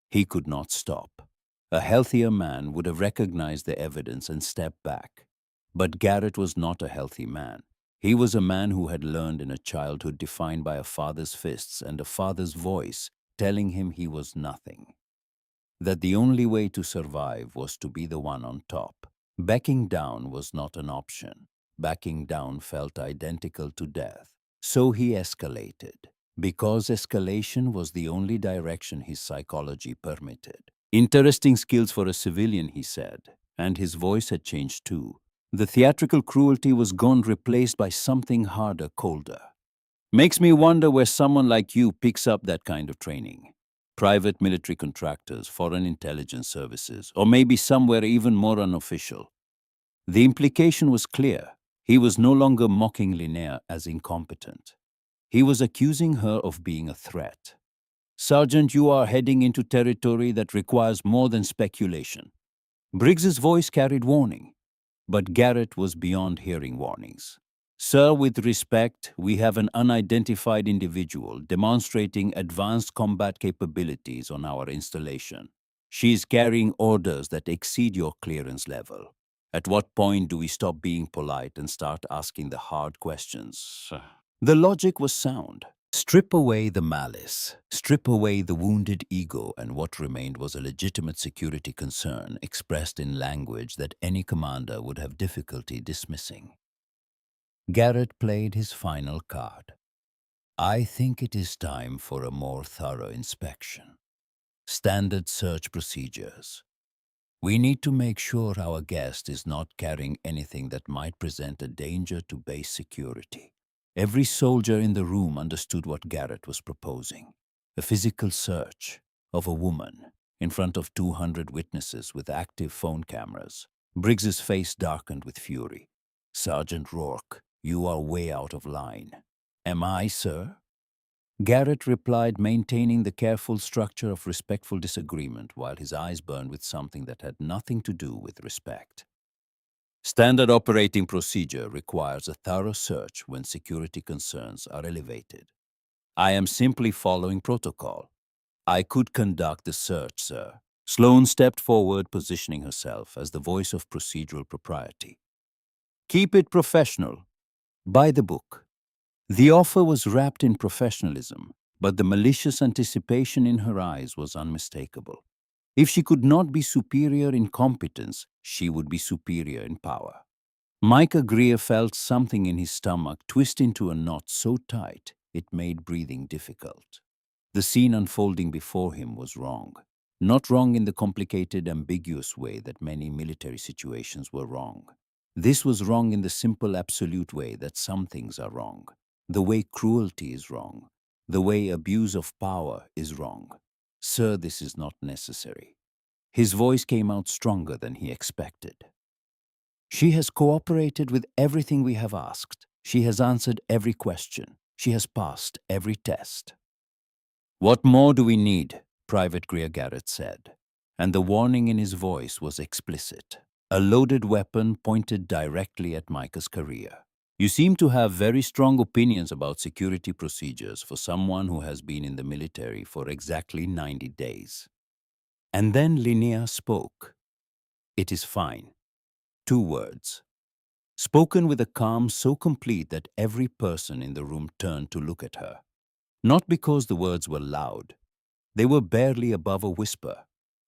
He could not stop. A healthier man would have recognized the evidence and stepped back. But Garrett was not a healthy man. He was a man who had learned in a childhood defined by a father's fists and a father's voice telling him he was nothing. That the only way to survive was to be the one on top. Backing down was not an option. Backing down felt identical to death. So he escalated, because escalation was the only direction his psychology permitted. "Interesting skills for a civilian," he said, and his voice had changed too. The theatrical cruelty was gone, replaced by something harder, colder. "Makes me wonder where someone like you picks up that kind of training. Private military contractors, foreign intelligence services, or maybe somewhere even more unofficial." The implication was clear. He was no longer mocking Linnea as incompetent. He was accusing her of being a threat. "Sergeant, you are heading into territory that requires more than speculation." Briggs's voice carried warning. But Garrett was beyond hearing warnings. "Sir, with respect, we have an unidentified individual demonstrating advanced combat capabilities on our installation. She is carrying orders that exceed your clearance level. At what point do we stop being polite and start asking the hard questions?" The logic was sound. Strip away the malice, strip away the wounded ego, and what remained was a legitimate security concern expressed in language that any commander would have difficulty dismissing. Garrett played his final card. "I think it is time for a more thorough inspection. Standard search procedures. We need to make sure our guest is not carrying anything that might present a danger to base security." Every soldier in the room understood what Garrett was proposing. A physical search of a woman in front of 200 witnesses with active phone cameras. Briggs's face darkened with fury. "Sergeant Rourke, you are way out of line." "Am I, sir?" Garrett replied, maintaining the careful structure of respectful disagreement while his eyes burned with something that had nothing to do with respect. Standard operating procedure requires a thorough search when security concerns are elevated. I am simply following protocol. I could conduct the search, sir. Sloane stepped forward, positioning herself as the voice of procedural propriety. Keep it professional. By the book. The offer was wrapped in professionalism, but the malicious anticipation in her eyes was unmistakable. If she could not be superior in competence, she would be superior in power. Micah Greer felt something in his stomach twist into a knot so tight it made breathing difficult. The scene unfolding before him was wrong. Not wrong in the complicated, ambiguous way that many military situations were wrong. This was wrong in the simple, absolute way that some things are wrong. The way cruelty is wrong. The way abuse of power is wrong. Sir, this is not necessary. His voice came out stronger than he expected. She has cooperated with everything we have asked. She has answered every question. She has passed every test. What more do we need? Private Greer Garrett said, and the warning in his voice was explicit. A loaded weapon pointed directly at Micah's career. You seem to have very strong opinions about security procedures for someone who has been in the military for exactly 90 days. And then Linnea spoke. It is fine. 2 words. Spoken with a calm so complete that every person in the room turned to look at her. Not because the words were loud. They were barely above a whisper,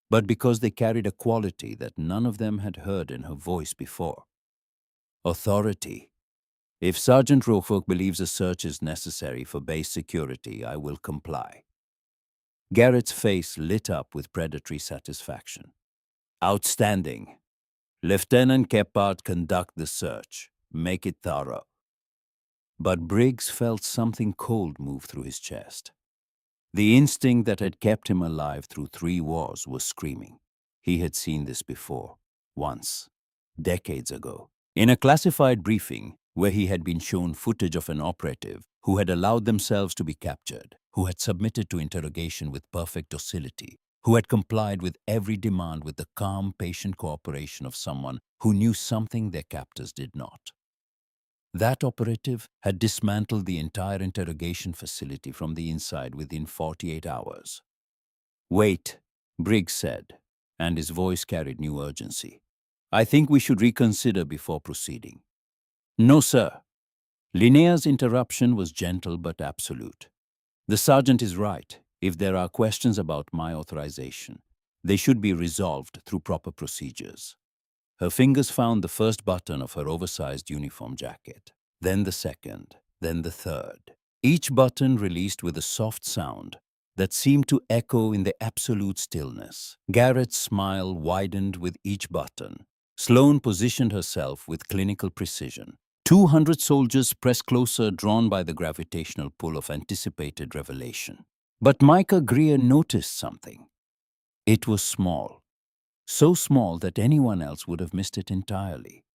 but because they carried a quality that none of them had heard in her voice before. Authority. If Sergeant Rofolk believes a search is necessary for base security, I will comply. Garrett's face lit up with predatory satisfaction. Outstanding. Lieutenant Kephart, conduct the search. Make it thorough. But Briggs felt something cold move through his chest. The instinct that had kept him alive through 3 wars was screaming. He had seen this before, once, decades ago, in a classified briefing where he had been shown footage of an operative who had allowed themselves to be captured, who had submitted to interrogation with perfect docility, who had complied with every demand with the calm, patient cooperation of someone who knew something their captors did not. That operative had dismantled the entire interrogation facility from the inside within 48 hours. Wait, Briggs said, and his voice carried new urgency. I think we should reconsider before proceeding. No, sir. Linnea's interruption was gentle but absolute. The sergeant is right. If there are questions about my authorization, they should be resolved through proper procedures. Her fingers found the first button of her oversized uniform jacket, then the second, then the third. Each button released with a soft sound that seemed to echo in the absolute stillness. Garrett's smile widened with each button. Sloane positioned herself with clinical precision. 200 soldiers pressed closer, drawn by the gravitational pull of anticipated revelation. But Micah Greer noticed something. It was small. So small that anyone else would have missed it entirely.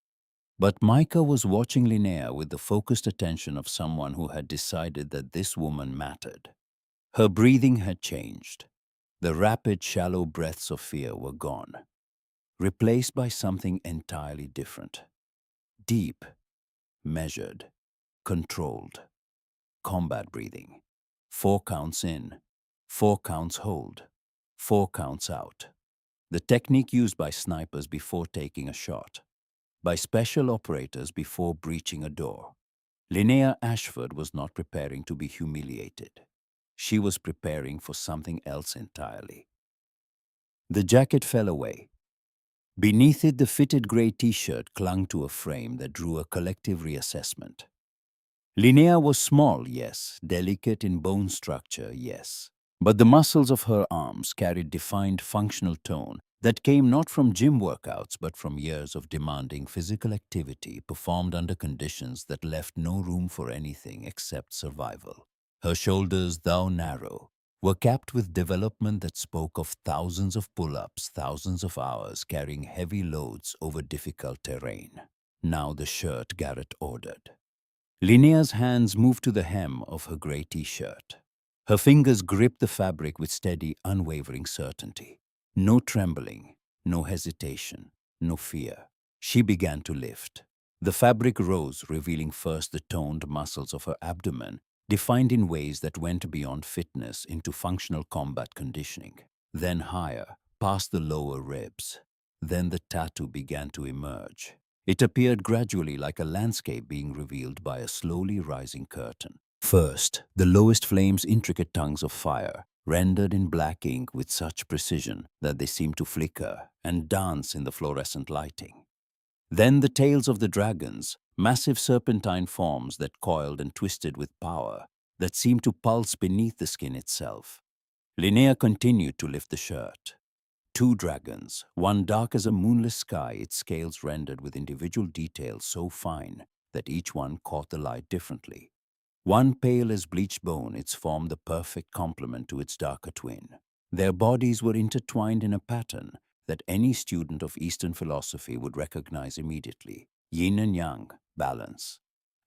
But Micah was watching Linnea with the focused attention of someone who had decided that this woman mattered. Her breathing had changed. The rapid, shallow breaths of fear were gone, replaced by something entirely different. Deep, measured, controlled. Combat breathing. 4 counts in, 4 counts hold, 4 counts out. The technique used by snipers before taking a shot, by special operators before breaching a door. Linnea Ashford was not preparing to be humiliated. She was preparing for something else entirely. The jacket fell away. Beneath it, the fitted gray t-shirt clung to a frame that drew a collective reassessment. Linnea was small, yes, delicate in bone structure, yes. But the muscles of her arms carried defined functional tone that came not from gym workouts but from years of demanding physical activity performed under conditions that left no room for anything except survival. Her shoulders, though narrow, were capped with development that spoke of thousands of pull-ups, thousands of hours carrying heavy loads over difficult terrain. Now the shirt, Garrett ordered. Linnea's hands moved to the hem of her gray t-shirt. Her fingers gripped the fabric with steady, unwavering certainty. No trembling, no hesitation, no fear. She began to lift. The fabric rose, revealing first the toned muscles of her abdomen, defined in ways that went beyond fitness into functional combat conditioning. Then higher, past the lower ribs. Then the tattoo began to emerge. It appeared gradually like a landscape being revealed by a slowly rising curtain. First, the lowest flames, intricate tongues of fire, rendered in black ink with such precision that they seemed to flicker and dance in the fluorescent lighting. Then the tails of the dragons, massive serpentine forms that coiled and twisted with power, that seemed to pulse beneath the skin itself. Linnea continued to lift the shirt. Two dragons, one dark as a moonless sky, its scales rendered with individual details so fine that each one caught the light differently. One pale as bleached bone, its form the perfect complement to its darker twin. Their bodies were intertwined in a pattern that any student of Eastern philosophy would recognize immediately. Yin and yang, balance.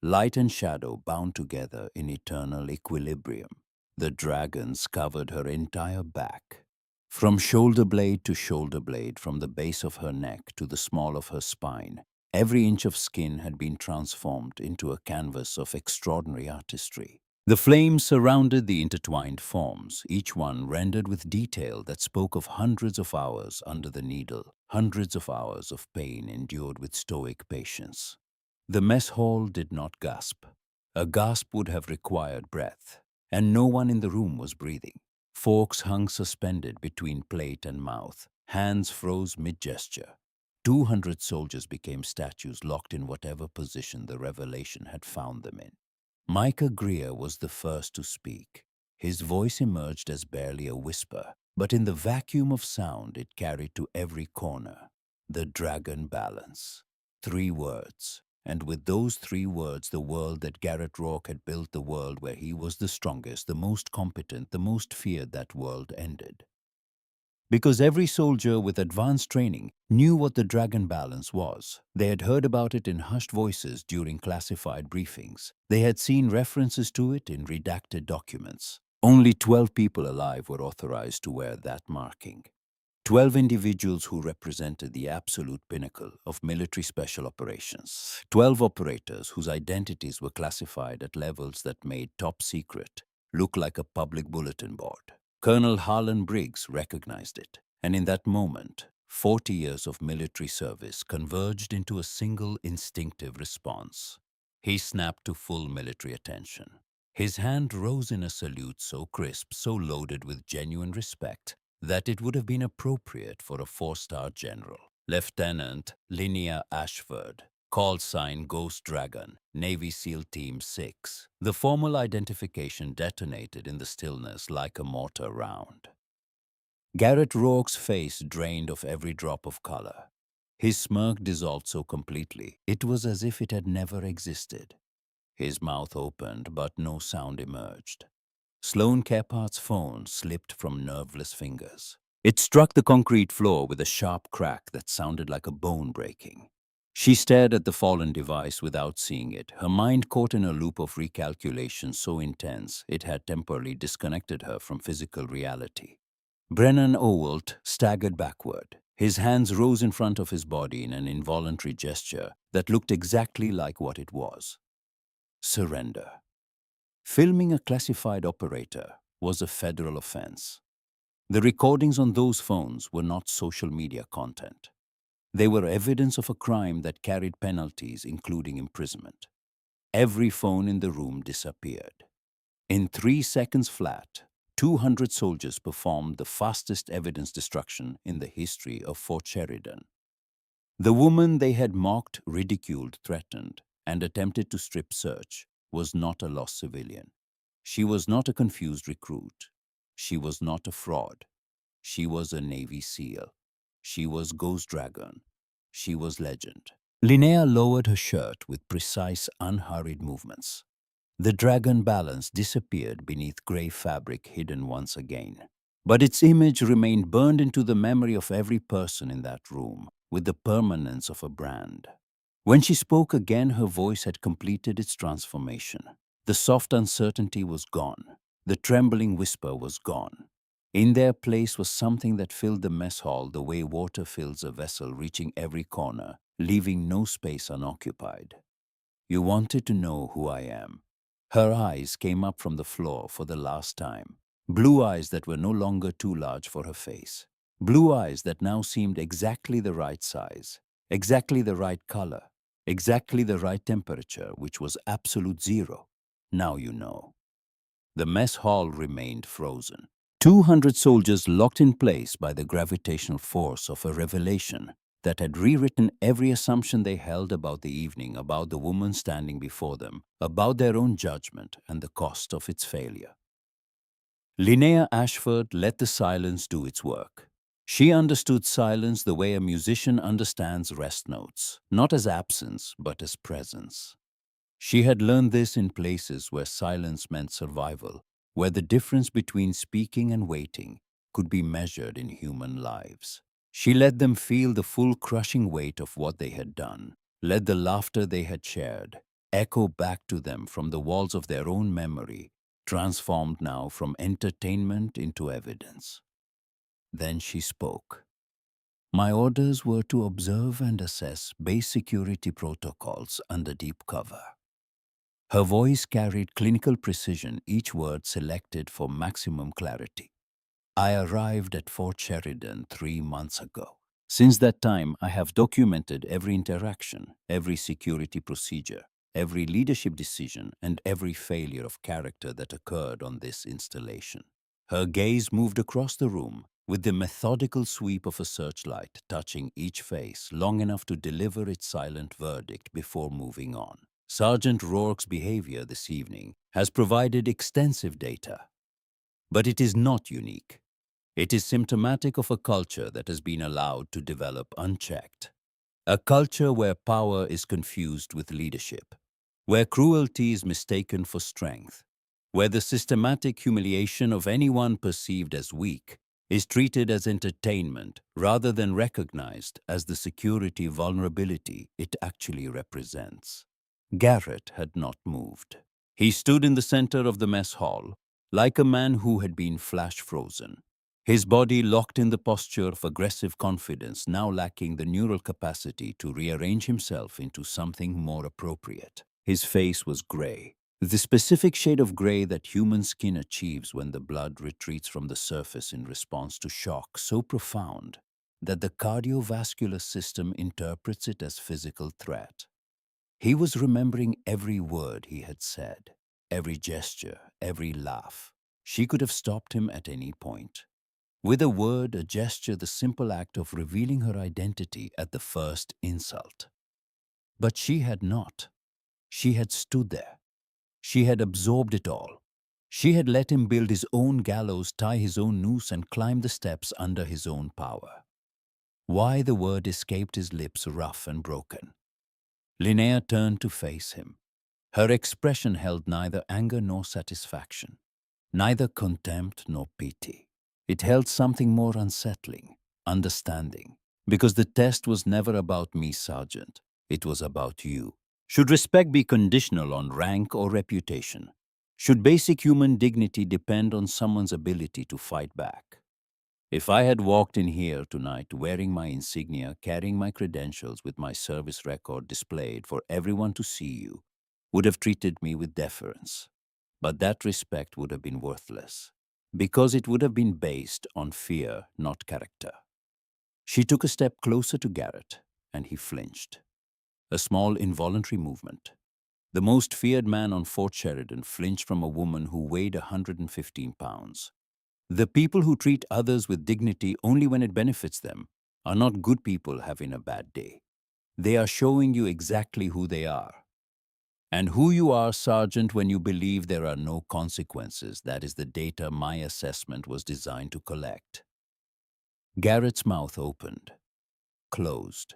Light and shadow bound together in eternal equilibrium. The dragons covered her entire back. From shoulder blade to shoulder blade, from the base of her neck to the small of her spine, every inch of skin had been transformed into a canvas of extraordinary artistry. The flames surrounded the intertwined forms, each one rendered with detail that spoke of hundreds of hours under the needle, hundreds of hours of pain endured with stoic patience. The mess hall did not gasp. A gasp would have required breath, and no one in the room was breathing. Forks hung suspended between plate and mouth. Hands froze mid-gesture. 200 soldiers became statues locked in whatever position the revelation had found them in. Micah Greer was the first to speak. His voice emerged as barely a whisper, but in the vacuum of sound it carried to every corner. The dragon balance. 3 words. And with those 3 words, the world that Garrett Rourke had built, the world where he was the strongest, the most competent, the most feared, that world ended. Because every soldier with advanced training knew what the dragon balance was. They had heard about it in hushed voices during classified briefings. They had seen references to it in redacted documents. Only 12 people alive were authorized to wear that marking. 12 individuals who represented the absolute pinnacle of military special operations. 12 operators whose identities were classified at levels that made top secret look like a public bulletin board. Colonel Harlan Briggs recognized it, and in that moment, 40 years of military service converged into a single instinctive response. He snapped to full military attention. His hand rose in a salute so crisp, so loaded with genuine respect, that it would have been appropriate for a 4-star general. Lieutenant Linnea Ashford, call sign Ghost Dragon, Navy SEAL Team 6. The formal identification detonated in the stillness like a mortar round. Garrett Rourke's face drained of every drop of color. His smirk dissolved so completely, it was as if it had never existed. His mouth opened, but no sound emerged. Sloane Kephardt's phone slipped from nerveless fingers. It struck the concrete floor with a sharp crack that sounded like a bone breaking. She stared at the fallen device without seeing it, her mind caught in a loop of recalculation so intense it had temporarily disconnected her from physical reality. Brennan Owalt staggered backward. His hands rose in front of his body in an involuntary gesture that looked exactly like what it was. Surrender. Filming a classified operator was a federal offense. The recordings on those phones were not social media content. They were evidence of a crime that carried penalties, including imprisonment. Every phone in the room disappeared. In 3 seconds flat, 200 soldiers performed the fastest evidence destruction in the history of Fort Sheridan. The woman they had mocked, ridiculed, threatened, and attempted to strip search was not a lost civilian. She was not a confused recruit. She was not a fraud. She was a Navy SEAL. She was Ghost Dragon. She was legend. Linnea lowered her shirt with precise, unhurried movements. The dragon balance disappeared beneath gray fabric, hidden once again. But its image remained burned into the memory of every person in that room, with the permanence of a brand. When she spoke again, her voice had completed its transformation. The soft uncertainty was gone. The trembling whisper was gone. In their place was something that filled the mess hall the way water fills a vessel, reaching every corner, leaving no space unoccupied. You wanted to know who I am. Her eyes came up from the floor for the last time. Blue eyes that were no longer too large for her face. Blue eyes that now seemed exactly the right size, exactly the right color, exactly the right temperature, which was absolute zero. Now you know. The mess hall remained frozen. 200 soldiers locked in place by the gravitational force of a revelation that had rewritten every assumption they held about the evening, about the woman standing before them, about their own judgment and the cost of its failure. Linnea Ashford let the silence do its work. She understood silence the way a musician understands rest notes, not as absence, but as presence. She had learned this in places where silence meant survival, where the difference between speaking and waiting could be measured in human lives. She let them feel the full crushing weight of what they had done, let the laughter they had shared echo back to them from the walls of their own memory, transformed now from entertainment into evidence. Then she spoke. My orders were to observe and assess base security protocols under deep cover. Her voice carried clinical precision, each word selected for maximum clarity. I arrived at Fort Sheridan 3 months ago. Since that time, I have documented every interaction, every security procedure, every leadership decision, and every failure of character that occurred on this installation. Her gaze moved across the room with the methodical sweep of a searchlight, touching each face long enough to deliver its silent verdict before moving on. Sergeant Rourke's behavior this evening has provided extensive data, but it is not unique. It is symptomatic of a culture that has been allowed to develop unchecked. A culture where power is confused with leadership, where cruelty is mistaken for strength, where the systematic humiliation of anyone perceived as weak is treated as entertainment rather than recognized as the security vulnerability it actually represents. Garrett had not moved. He stood in the center of the mess hall, like a man who had been flash frozen. His body locked in the posture of aggressive confidence, now lacking the neural capacity to rearrange himself into something more appropriate. His face was gray, the specific shade of gray that human skin achieves when the blood retreats from the surface in response to shock so profound that the cardiovascular system interprets it as physical threat. He was remembering every word he had said, every gesture, every laugh. She could have stopped him at any point. With a word, a gesture, the simple act of revealing her identity at the first insult. But she had not. She had stood there. She had absorbed it all. She had let him build his own gallows, tie his own noose, and climb the steps under his own power. Why the word escaped his lips, rough and broken. Linnea turned to face him. Her expression held neither anger nor satisfaction, neither contempt nor pity. It held something more unsettling, understanding, because the test was never about me, Sergeant. It was about you. Should respect be conditional on rank or reputation? Should basic human dignity depend on someone's ability to fight back? If I had walked in here tonight wearing my insignia, carrying my credentials with my service record displayed for everyone to see, you would have treated me with deference. But that respect would have been worthless, because it would have been based on fear, not character. She took a step closer to Garrett, and he flinched. A small involuntary movement. The most feared man on Fort Sheridan flinched from a woman who weighed 115 pounds. The people who treat others with dignity only when it benefits them are not good people having a bad day. They are showing you exactly who they are. And who you are, Sergeant, when you believe there are no consequences. That is the data my assessment was designed to collect. Garrett's mouth opened, closed.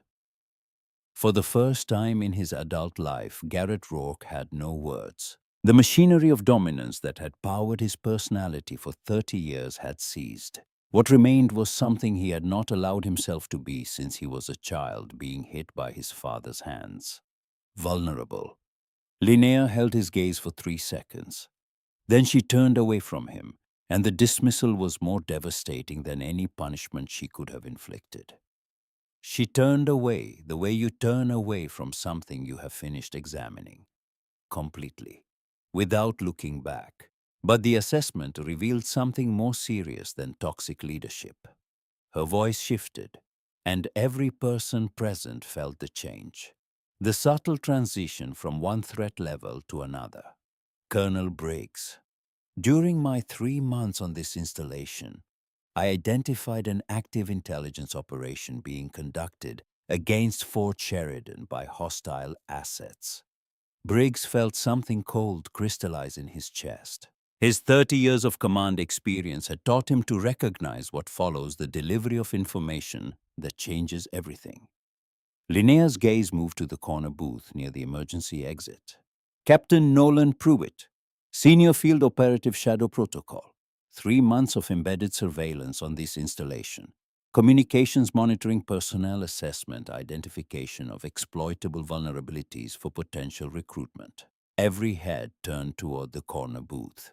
For the first time in his adult life, Garrett Rourke had no words. The machinery of dominance that had powered his personality for 30 years had ceased. What remained was something he had not allowed himself to be since he was a child, being hit by his father's hands. Vulnerable. Linnea held his gaze for 3 seconds. Then she turned away from him, and the dismissal was more devastating than any punishment she could have inflicted. She turned away the way you turn away from something you have finished examining, completely, without looking back. But the assessment revealed something more serious than toxic leadership. Her voice shifted, and every person present felt the change. The subtle transition from one threat level to another. Colonel Briggs. During my 3 months on this installation, I identified an active intelligence operation being conducted against Fort Sheridan by hostile assets. Briggs felt something cold crystallize in his chest. His 30 years of command experience had taught him to recognize what follows the delivery of information that changes everything. Linnea's gaze moved to the corner booth near the emergency exit. Captain Nolan Pruitt, Senior Field Operative Shadow Protocol. 3 months of embedded surveillance on this installation. Communications monitoring, personnel assessment, identification of exploitable vulnerabilities for potential recruitment. Every head turned toward the corner booth.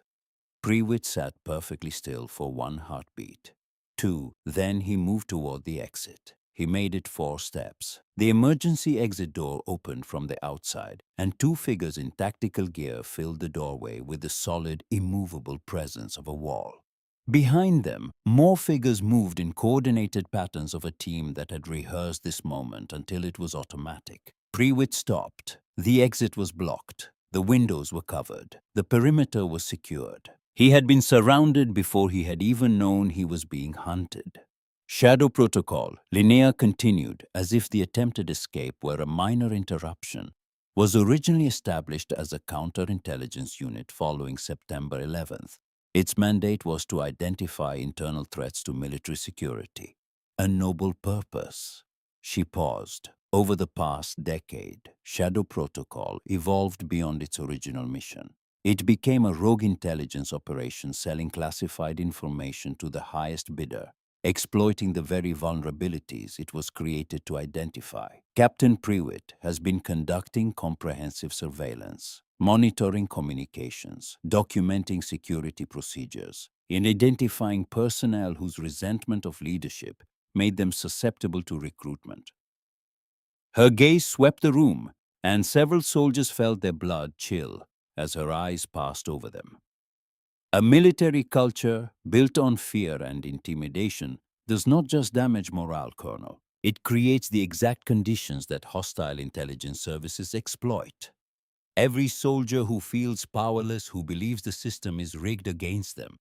Pruitt sat perfectly still for 1 heartbeat. 2, then he moved toward the exit. He made it 4 steps. The emergency exit door opened from the outside, and 2 figures in tactical gear filled the doorway with the solid, immovable presence of a wall. Behind them, more figures moved in coordinated patterns of a team that had rehearsed this moment until it was automatic. Pruitt stopped. The exit was blocked. The windows were covered. The perimeter was secured. He had been surrounded before he had even known he was being hunted. Shadow Protocol, Linnea continued, as if the attempted escape were a minor interruption, was originally established as a counterintelligence unit following September 11th. Its mandate was to identify internal threats to military security. A noble purpose. She paused. Over the past decade, Shadow Protocol evolved beyond its original mission. It became a rogue intelligence operation selling classified information to the highest bidder, exploiting the very vulnerabilities it was created to identify. Captain Pruitt has been conducting comprehensive surveillance, monitoring communications, documenting security procedures, and identifying personnel whose resentment of leadership made them susceptible to recruitment. Her gaze swept the room, and several soldiers felt their blood chill as her eyes passed over them. A military culture built on fear and intimidation does not just damage morale, Colonel. It creates the exact conditions that hostile intelligence services exploit. Every soldier who feels powerless, who believes the system is rigged against them,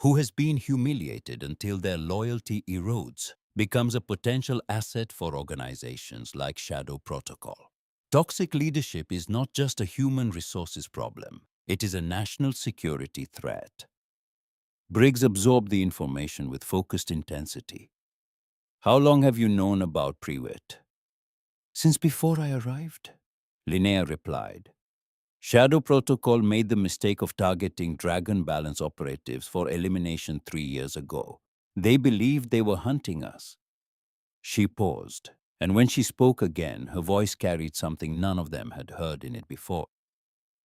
who has been humiliated until their loyalty erodes, becomes a potential asset for organizations like Shadow Protocol. Toxic leadership is not just a human resources problem. It is a national security threat. Briggs absorbed the information with focused intensity. How long have you known about Pruitt? Since before I arrived, Linnea replied. Shadow Protocol made the mistake of targeting Dragon Balance operatives for elimination 3 years ago. They believed they were hunting us. She paused, and when she spoke again, her voice carried something none of them had heard in it before.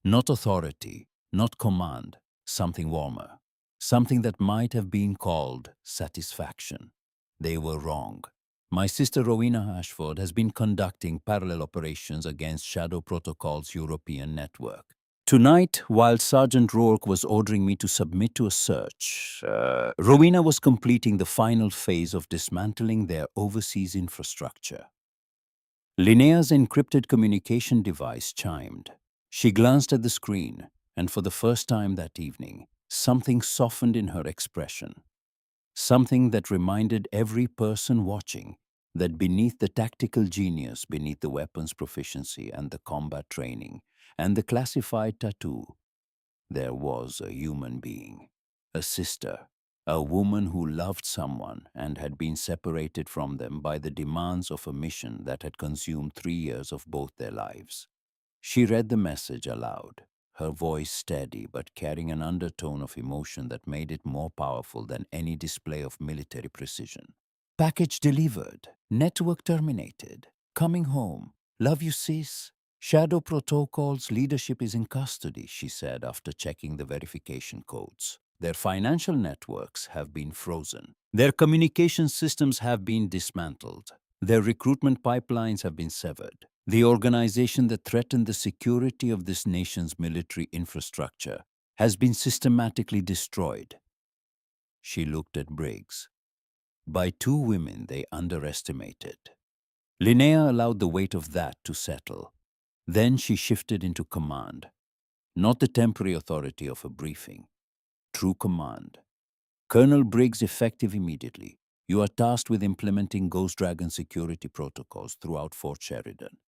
Not authority, not command, something warmer. Something that might have been called satisfaction. They were wrong. My sister Rowena Ashford has been conducting parallel operations against Shadow Protocol's European network. Tonight, while Sergeant Rourke was ordering me to submit to a search, Rowena was completing the final phase of dismantling their overseas infrastructure. Linnea's encrypted communication device chimed. She glanced at the screen, and for the first time that evening, something softened in her expression. Something that reminded every person watching that beneath the tactical genius, beneath the weapons proficiency and the combat training, and the classified tattoo, there was a human being, a sister, a woman who loved someone and had been separated from them by the demands of a mission that had consumed 3 years of both their lives. She read the message aloud, her voice steady but carrying an undertone of emotion that made it more powerful than any display of military precision. Package delivered. Network terminated. Coming home. Love you, sis. Shadow Protocol's leadership is in custody, she said after checking the verification codes. Their financial networks have been frozen. Their communication systems have been dismantled. Their recruitment pipelines have been severed. The organization that threatened the security of this nation's military infrastructure has been systematically destroyed. She looked at Briggs. By two women they underestimated. Linnea allowed the weight of that to settle. Then she shifted into command, not the temporary authority of a briefing, true command. Colonel Briggs, effective immediately. You are tasked with implementing Ghost Dragon security protocols throughout Fort Sheridan.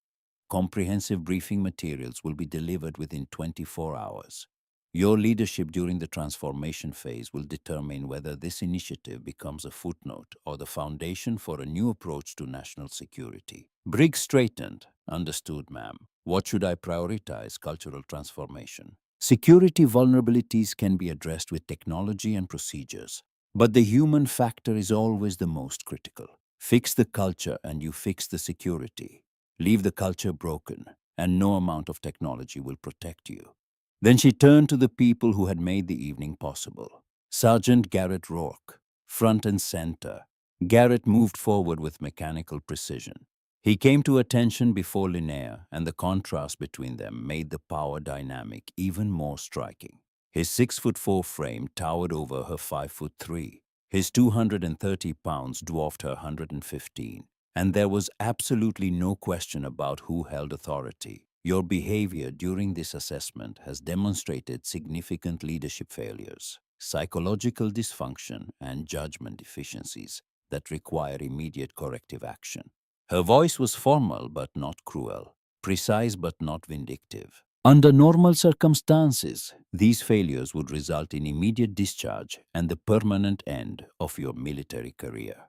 Comprehensive briefing materials will be delivered within 24 hours. Your leadership during the transformation phase will determine whether this initiative becomes a footnote or the foundation for a new approach to national security. Briggs straightened. Understood, ma'am. What should I prioritize? Cultural transformation. Security vulnerabilities can be addressed with technology and procedures, but the human factor is always the most critical. Fix the culture and you fix the security. Leave the culture broken, and no amount of technology will protect you. Then she turned to the people who had made the evening possible. Sergeant Garrett Rourke, front and center. Garrett moved forward with mechanical precision. He came to attention before Linnea, and the contrast between them made the power dynamic even more striking. His 6'4" frame towered over her 5'3". His 230 pounds dwarfed her 115. And there was absolutely no question about who held authority. Your behavior during this assessment has demonstrated significant leadership failures, psychological dysfunction, and judgment deficiencies that require immediate corrective action. Her voice was formal but not cruel, precise but not vindictive. Under normal circumstances, these failures would result in immediate discharge and the permanent end of your military career.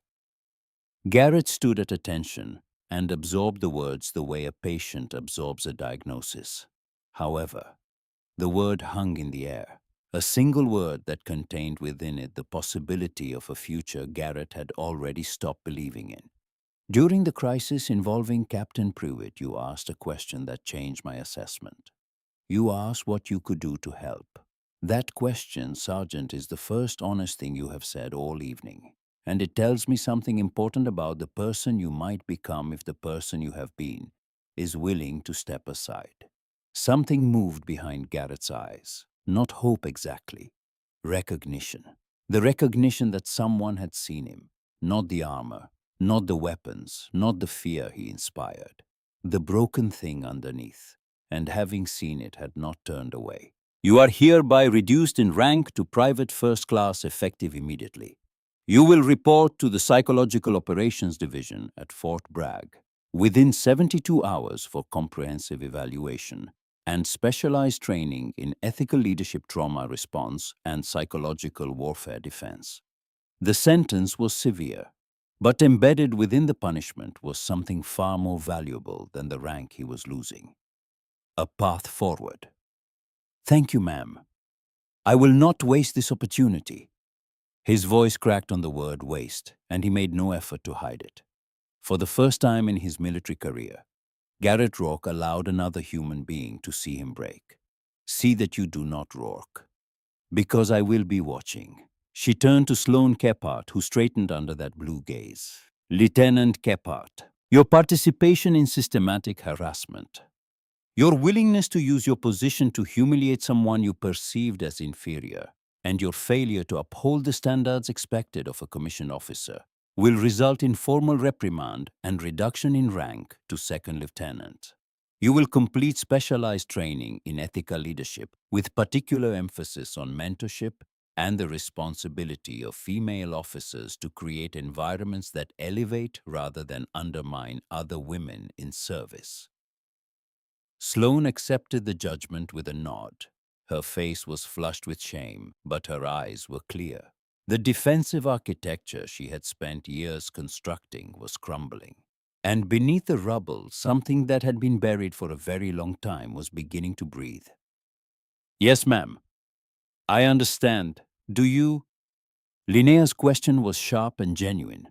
Garrett stood at attention and absorbed the words the way a patient absorbs a diagnosis. However, the word hung in the air, a single word that contained within it the possibility of a future Garrett had already stopped believing in. During the crisis involving Captain Pruitt, you asked a question that changed my assessment. You asked what you could do to help. That question, Sergeant, is the first honest thing you have said all evening. And it tells me something important about the person you might become if the person you have been is willing to step aside. Something moved behind Garrett's eyes. Not hope exactly. Recognition. The recognition that someone had seen him. Not the armor, not the weapons, not the fear he inspired. The broken thing underneath. And having seen it had not turned away. You are hereby reduced in rank to private first class effective immediately. You will report to the Psychological Operations Division at Fort Bragg within 72 hours for comprehensive evaluation and specialized training in ethical leadership trauma response and psychological warfare defense. The sentence was severe, but embedded within the punishment was something far more valuable than the rank he was losing. A path forward. Thank you, ma'am. I will not waste this opportunity. His voice cracked on the word waste, and he made no effort to hide it. For the first time in his military career, Garrett Rourke allowed another human being to see him break. See that you do not, Rourke. Because I will be watching. She turned to Sloane Kephart, who straightened under that blue gaze. Lieutenant Kephart, your participation in systematic harassment, your willingness to use your position to humiliate someone you perceived as inferior, and your failure to uphold the standards expected of a commissioned officer will result in formal reprimand and reduction in rank to second lieutenant. You will complete specialized training in ethical leadership with particular emphasis on mentorship and the responsibility of female officers to create environments that elevate rather than undermine other women in service. Sloane accepted the judgment with a nod. Her face was flushed with shame, but her eyes were clear. The defensive architecture she had spent years constructing was crumbling. And beneath the rubble, something that had been buried for a very long time was beginning to breathe. Yes, ma'am. I understand. Do you? Linnea's question was sharp and genuine.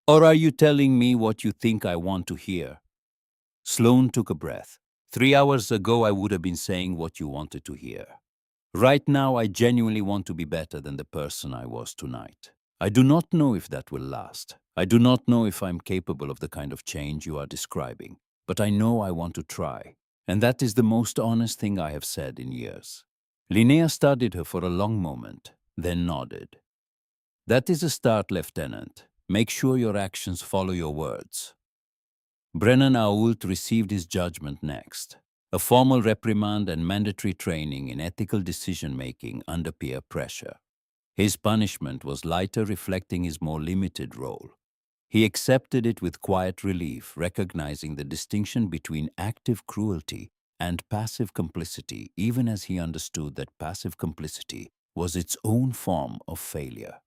Or are you telling me what you think I want to hear? Sloane took a breath. 3 hours ago, I would have been saying what you wanted to hear. Right now, I genuinely want to be better than the person I was tonight. I do not know if that will last. I do not know if I'm capable of the kind of change you are describing, but I know I want to try. And that is the most honest thing I have said in years. Linnea studied her for a long moment, then nodded. That is a start, Lieutenant. Make sure your actions follow your words. Brennan Ault received his judgment next, a formal reprimand and mandatory training in ethical decision-making under peer pressure. His punishment was lighter, reflecting his more limited role. He accepted it with quiet relief, recognizing the distinction between active cruelty and passive complicity, even as he understood that passive complicity was its own form of failure.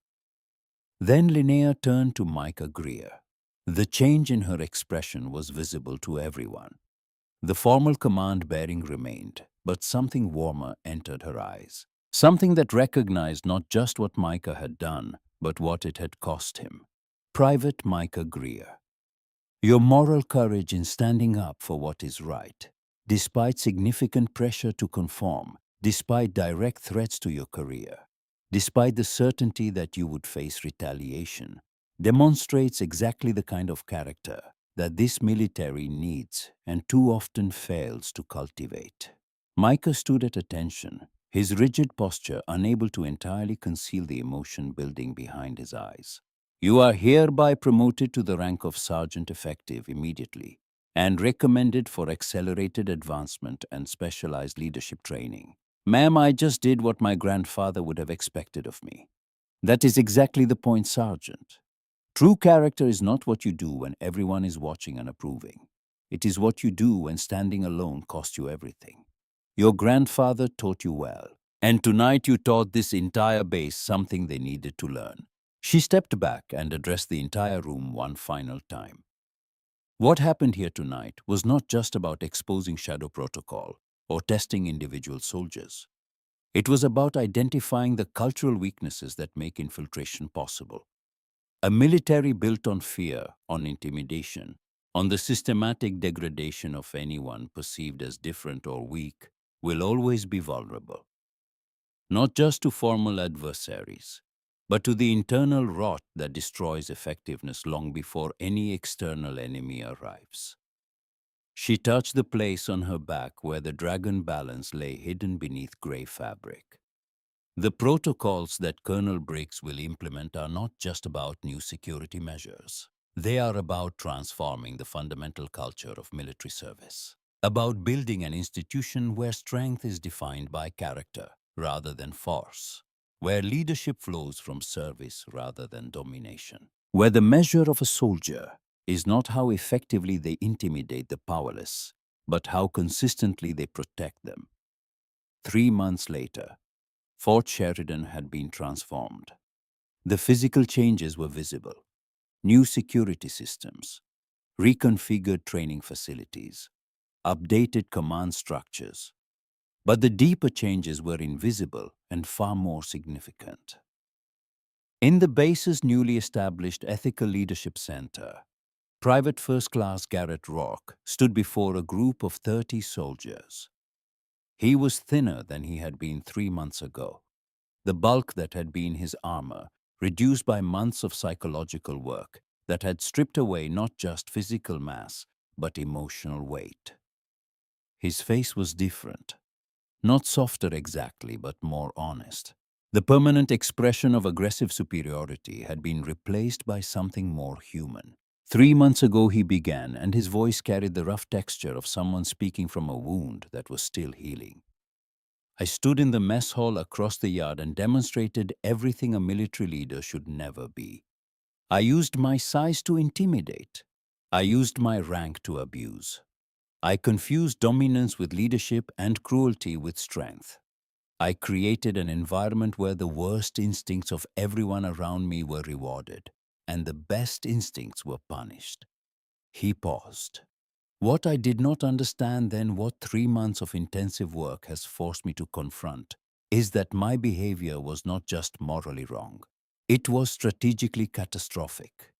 Then Linnea turned to Micah Greer. The change in her expression was visible to everyone. The formal command-bearing remained, but something warmer entered her eyes. Something that recognized not just what Micah had done, but what it had cost him. Private Micah Greer. Your moral courage in standing up for what is right, despite significant pressure to conform, despite direct threats to your career, despite the certainty that you would face retaliation, demonstrates exactly the kind of character that this military needs and too often fails to cultivate. Micah stood at attention, his rigid posture unable to entirely conceal the emotion building behind his eyes. You are hereby promoted to the rank of Sergeant effective immediately and recommended for accelerated advancement and specialized leadership training. Ma'am, I just did what my grandfather would have expected of me. That is exactly the point, Sergeant. True character is not what you do when everyone is watching and approving. It is what you do when standing alone costs you everything. Your grandfather taught you well, and tonight you taught this entire base something they needed to learn. She stepped back and addressed the entire room one final time. What happened here tonight was not just about exposing shadow protocol or testing individual soldiers. It was about identifying the cultural weaknesses that make infiltration possible. A military built on fear, on intimidation, on the systematic degradation of anyone perceived as different or weak, will always be vulnerable. Not just to formal adversaries, but to the internal rot that destroys effectiveness long before any external enemy arrives. She touched the place on her back where the dragon balance lay hidden beneath gray fabric. The protocols that Colonel Briggs will implement are not just about new security measures. They are about transforming the fundamental culture of military service, about building an institution where strength is defined by character rather than force, where leadership flows from service rather than domination, where the measure of a soldier is not how effectively they intimidate the powerless, but how consistently they protect them. 3 months later, Fort Sheridan had been transformed. The physical changes were visible. New security systems, reconfigured training facilities, updated command structures. But the deeper changes were invisible and far more significant. In the base's newly established Ethical Leadership Center, Private First Class Garrett Rock stood before a group of 30 soldiers. He was thinner than he had been 3 months ago. The bulk that had been his armor, reduced by months of psychological work that had stripped away not just physical mass, but emotional weight. His face was different, not softer exactly, but more honest. The permanent expression of aggressive superiority had been replaced by something more human. 3 months ago he began, and his voice carried the rough texture of someone speaking from a wound that was still healing. I stood in the mess hall across the yard and demonstrated everything a military leader should never be. I used my size to intimidate. I used my rank to abuse. I confused dominance with leadership and cruelty with strength. I created an environment where the worst instincts of everyone around me were rewarded, and the best instincts were punished. He paused. What I did not understand then, what 3 months of intensive work has forced me to confront, is that my behavior was not just morally wrong. It was strategically catastrophic.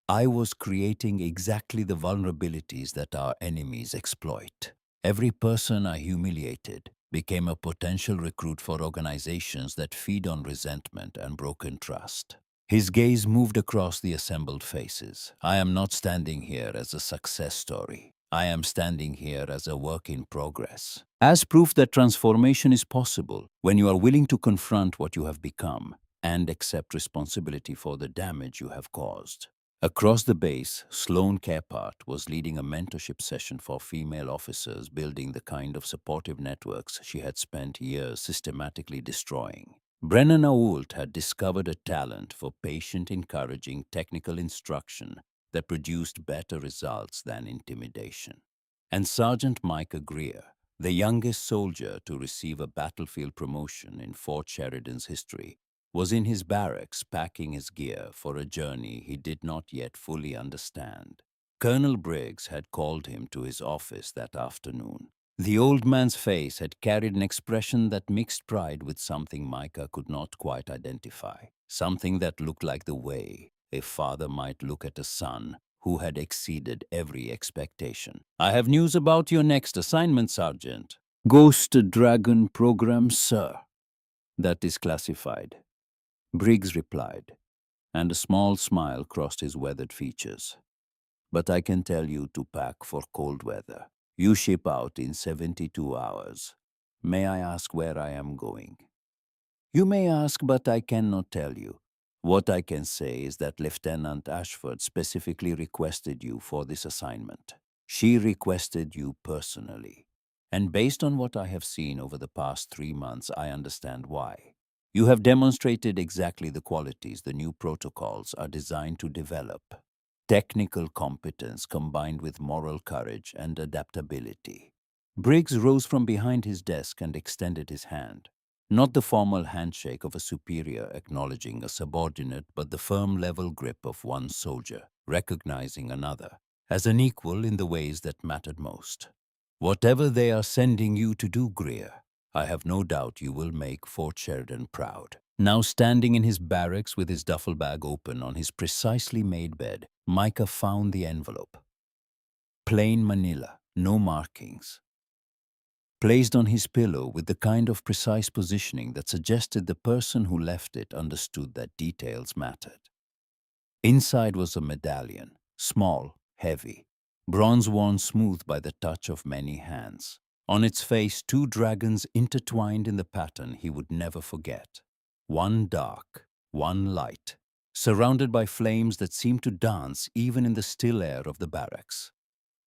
I was creating exactly the vulnerabilities that our enemies exploit. Every person I humiliated became a potential recruit for organizations that feed on resentment and broken trust. His gaze moved across the assembled faces. I am not standing here as a success story. I am standing here as a work in progress. As proof that transformation is possible when you are willing to confront what you have become and accept responsibility for the damage you have caused. Across the base, Sloan Carepart was leading a mentorship session for female officers, building the kind of supportive networks she had spent years systematically destroying. Brennan Ault had discovered a talent for patient, encouraging technical instruction that produced better results than intimidation. And Sergeant Micah Greer, the youngest soldier to receive a battlefield promotion in Fort Sheridan's history, was in his barracks packing his gear for a journey he did not yet fully understand. Colonel Briggs had called him to his office that afternoon. The old man's face had carried an expression that mixed pride with something Micah could not quite identify, something that looked like the way a father might look at a son who had exceeded every expectation. "I have news about your next assignment, Sergeant." "Ghost Dragon program, sir." "That is classified," Briggs replied, and a small smile crossed his weathered features. "But I can tell you to pack for cold weather. You ship out in 72 hours. May I ask where I am going?" "You may ask, but I cannot tell you. What I can say is that Lieutenant Ashford specifically requested you for this assignment. She requested you personally. And based on what I have seen over the past 3 months, I understand why. You have demonstrated exactly the qualities the new protocols are designed to develop. Technical competence combined with moral courage and adaptability." Briggs rose from behind his desk and extended his hand. Not the formal handshake of a superior acknowledging a subordinate, but the firm level grip of one soldier, recognizing another as an equal in the ways that mattered most. "Whatever they are sending you to do, Greer, I have no doubt you will make Fort Sheridan proud." Now standing in his barracks with his duffel bag open on his precisely made bed, Micah found the envelope. Plain manila, no markings, placed on his pillow with the kind of precise positioning that suggested the person who left it understood that details mattered. Inside was a medallion, small, heavy, bronze worn smooth by the touch of many hands. On its face, two dragons intertwined in the pattern he would never forget. One dark, one light, surrounded by flames that seemed to dance even in the still air of the barracks.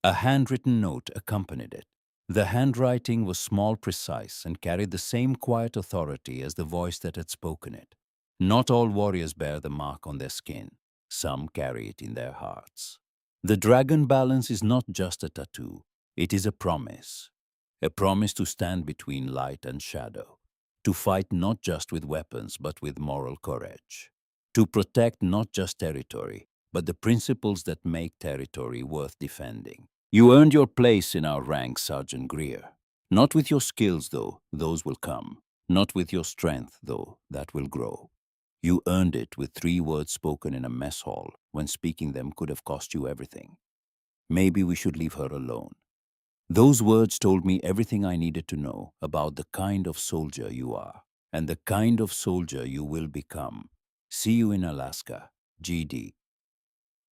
A handwritten note accompanied it. The handwriting was small, precise, and carried the same quiet authority as the voice that had spoken it. Not all warriors bear the mark on their skin. Some carry it in their hearts. The dragon balance is not just a tattoo. It is a promise. A promise to stand between light and shadow. To fight not just with weapons, but with moral courage. To protect not just territory, but the principles that make territory worth defending. You earned your place in our ranks, Sergeant Greer. Not with your skills, though, those will come. Not with your strength, though, that will grow. You earned it with 3 words spoken in a mess hall when speaking them could have cost you everything. "Maybe we should leave her alone." Those words told me everything I needed to know about the kind of soldier you are and the kind of soldier you will become. See you in Alaska, GD.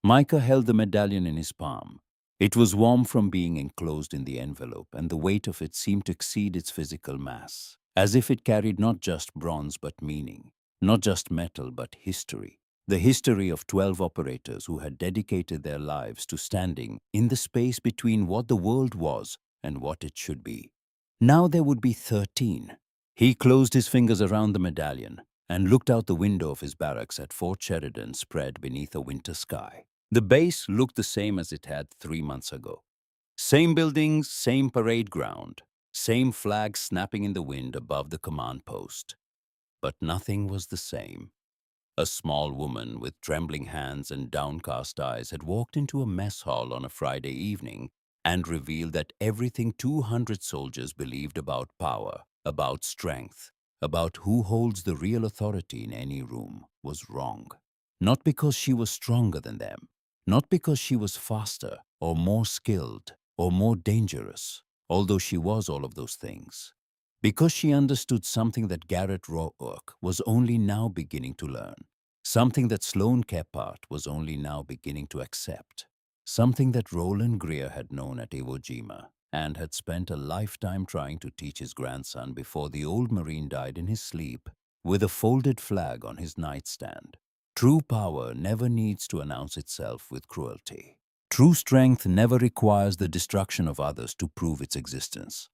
Micah held the medallion in his palm. It was warm from being enclosed in the envelope, and the weight of it seemed to exceed its physical mass, as if it carried not just bronze but meaning, not just metal but history. The history of 12 operators who had dedicated their lives to standing in the space between what the world was and what it should be. Now there would be 13. He closed his fingers around the medallion and looked out the window of his barracks at Fort Sheridan spread beneath a winter sky. The base looked the same as it had 3 months ago. Same buildings, same parade ground, same flag snapping in the wind above the command post. But nothing was the same. A small woman with trembling hands and downcast eyes had walked into a mess hall on a Friday evening and revealed that everything 200 soldiers believed about power, about strength, about who holds the real authority in any room was wrong. Not because she was stronger than them, not because she was faster or more skilled or more dangerous. although she was all of those things. Because she understood something that Garrett Rourke was only now beginning to learn, something that Sloane Kephart was only now beginning to accept, something that Roland Greer had known at Iwo Jima and had spent a lifetime trying to teach his grandson before the old Marine died in his sleep with a folded flag on his nightstand. True power never needs to announce itself with cruelty. True strength never requires the destruction of others to prove its existence.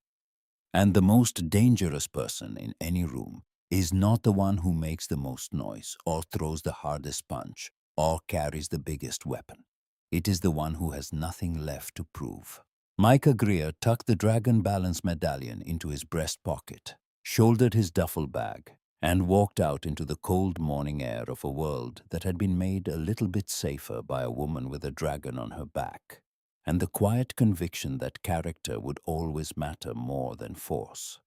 And the most dangerous person in any room is not the one who makes the most noise or throws the hardest punch or carries the biggest weapon. It is the one who has nothing left to prove. Micah Greer tucked the Dragon Balance medallion into his breast pocket, shouldered his duffel bag, and walked out into the cold morning air of a world that had been made a little bit safer by a woman with a dragon on her back, and the quiet conviction that character would always matter more than force.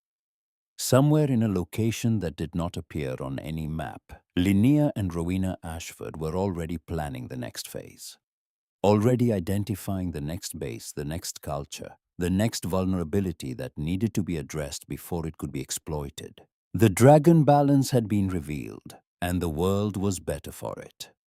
Somewhere in a location that did not appear on any map, Linnea and Rowena Ashford were already planning the next phase. Already identifying the next base, the next culture, the next vulnerability that needed to be addressed before it could be exploited. The Dragon Balance had been revealed, and the world was better for it.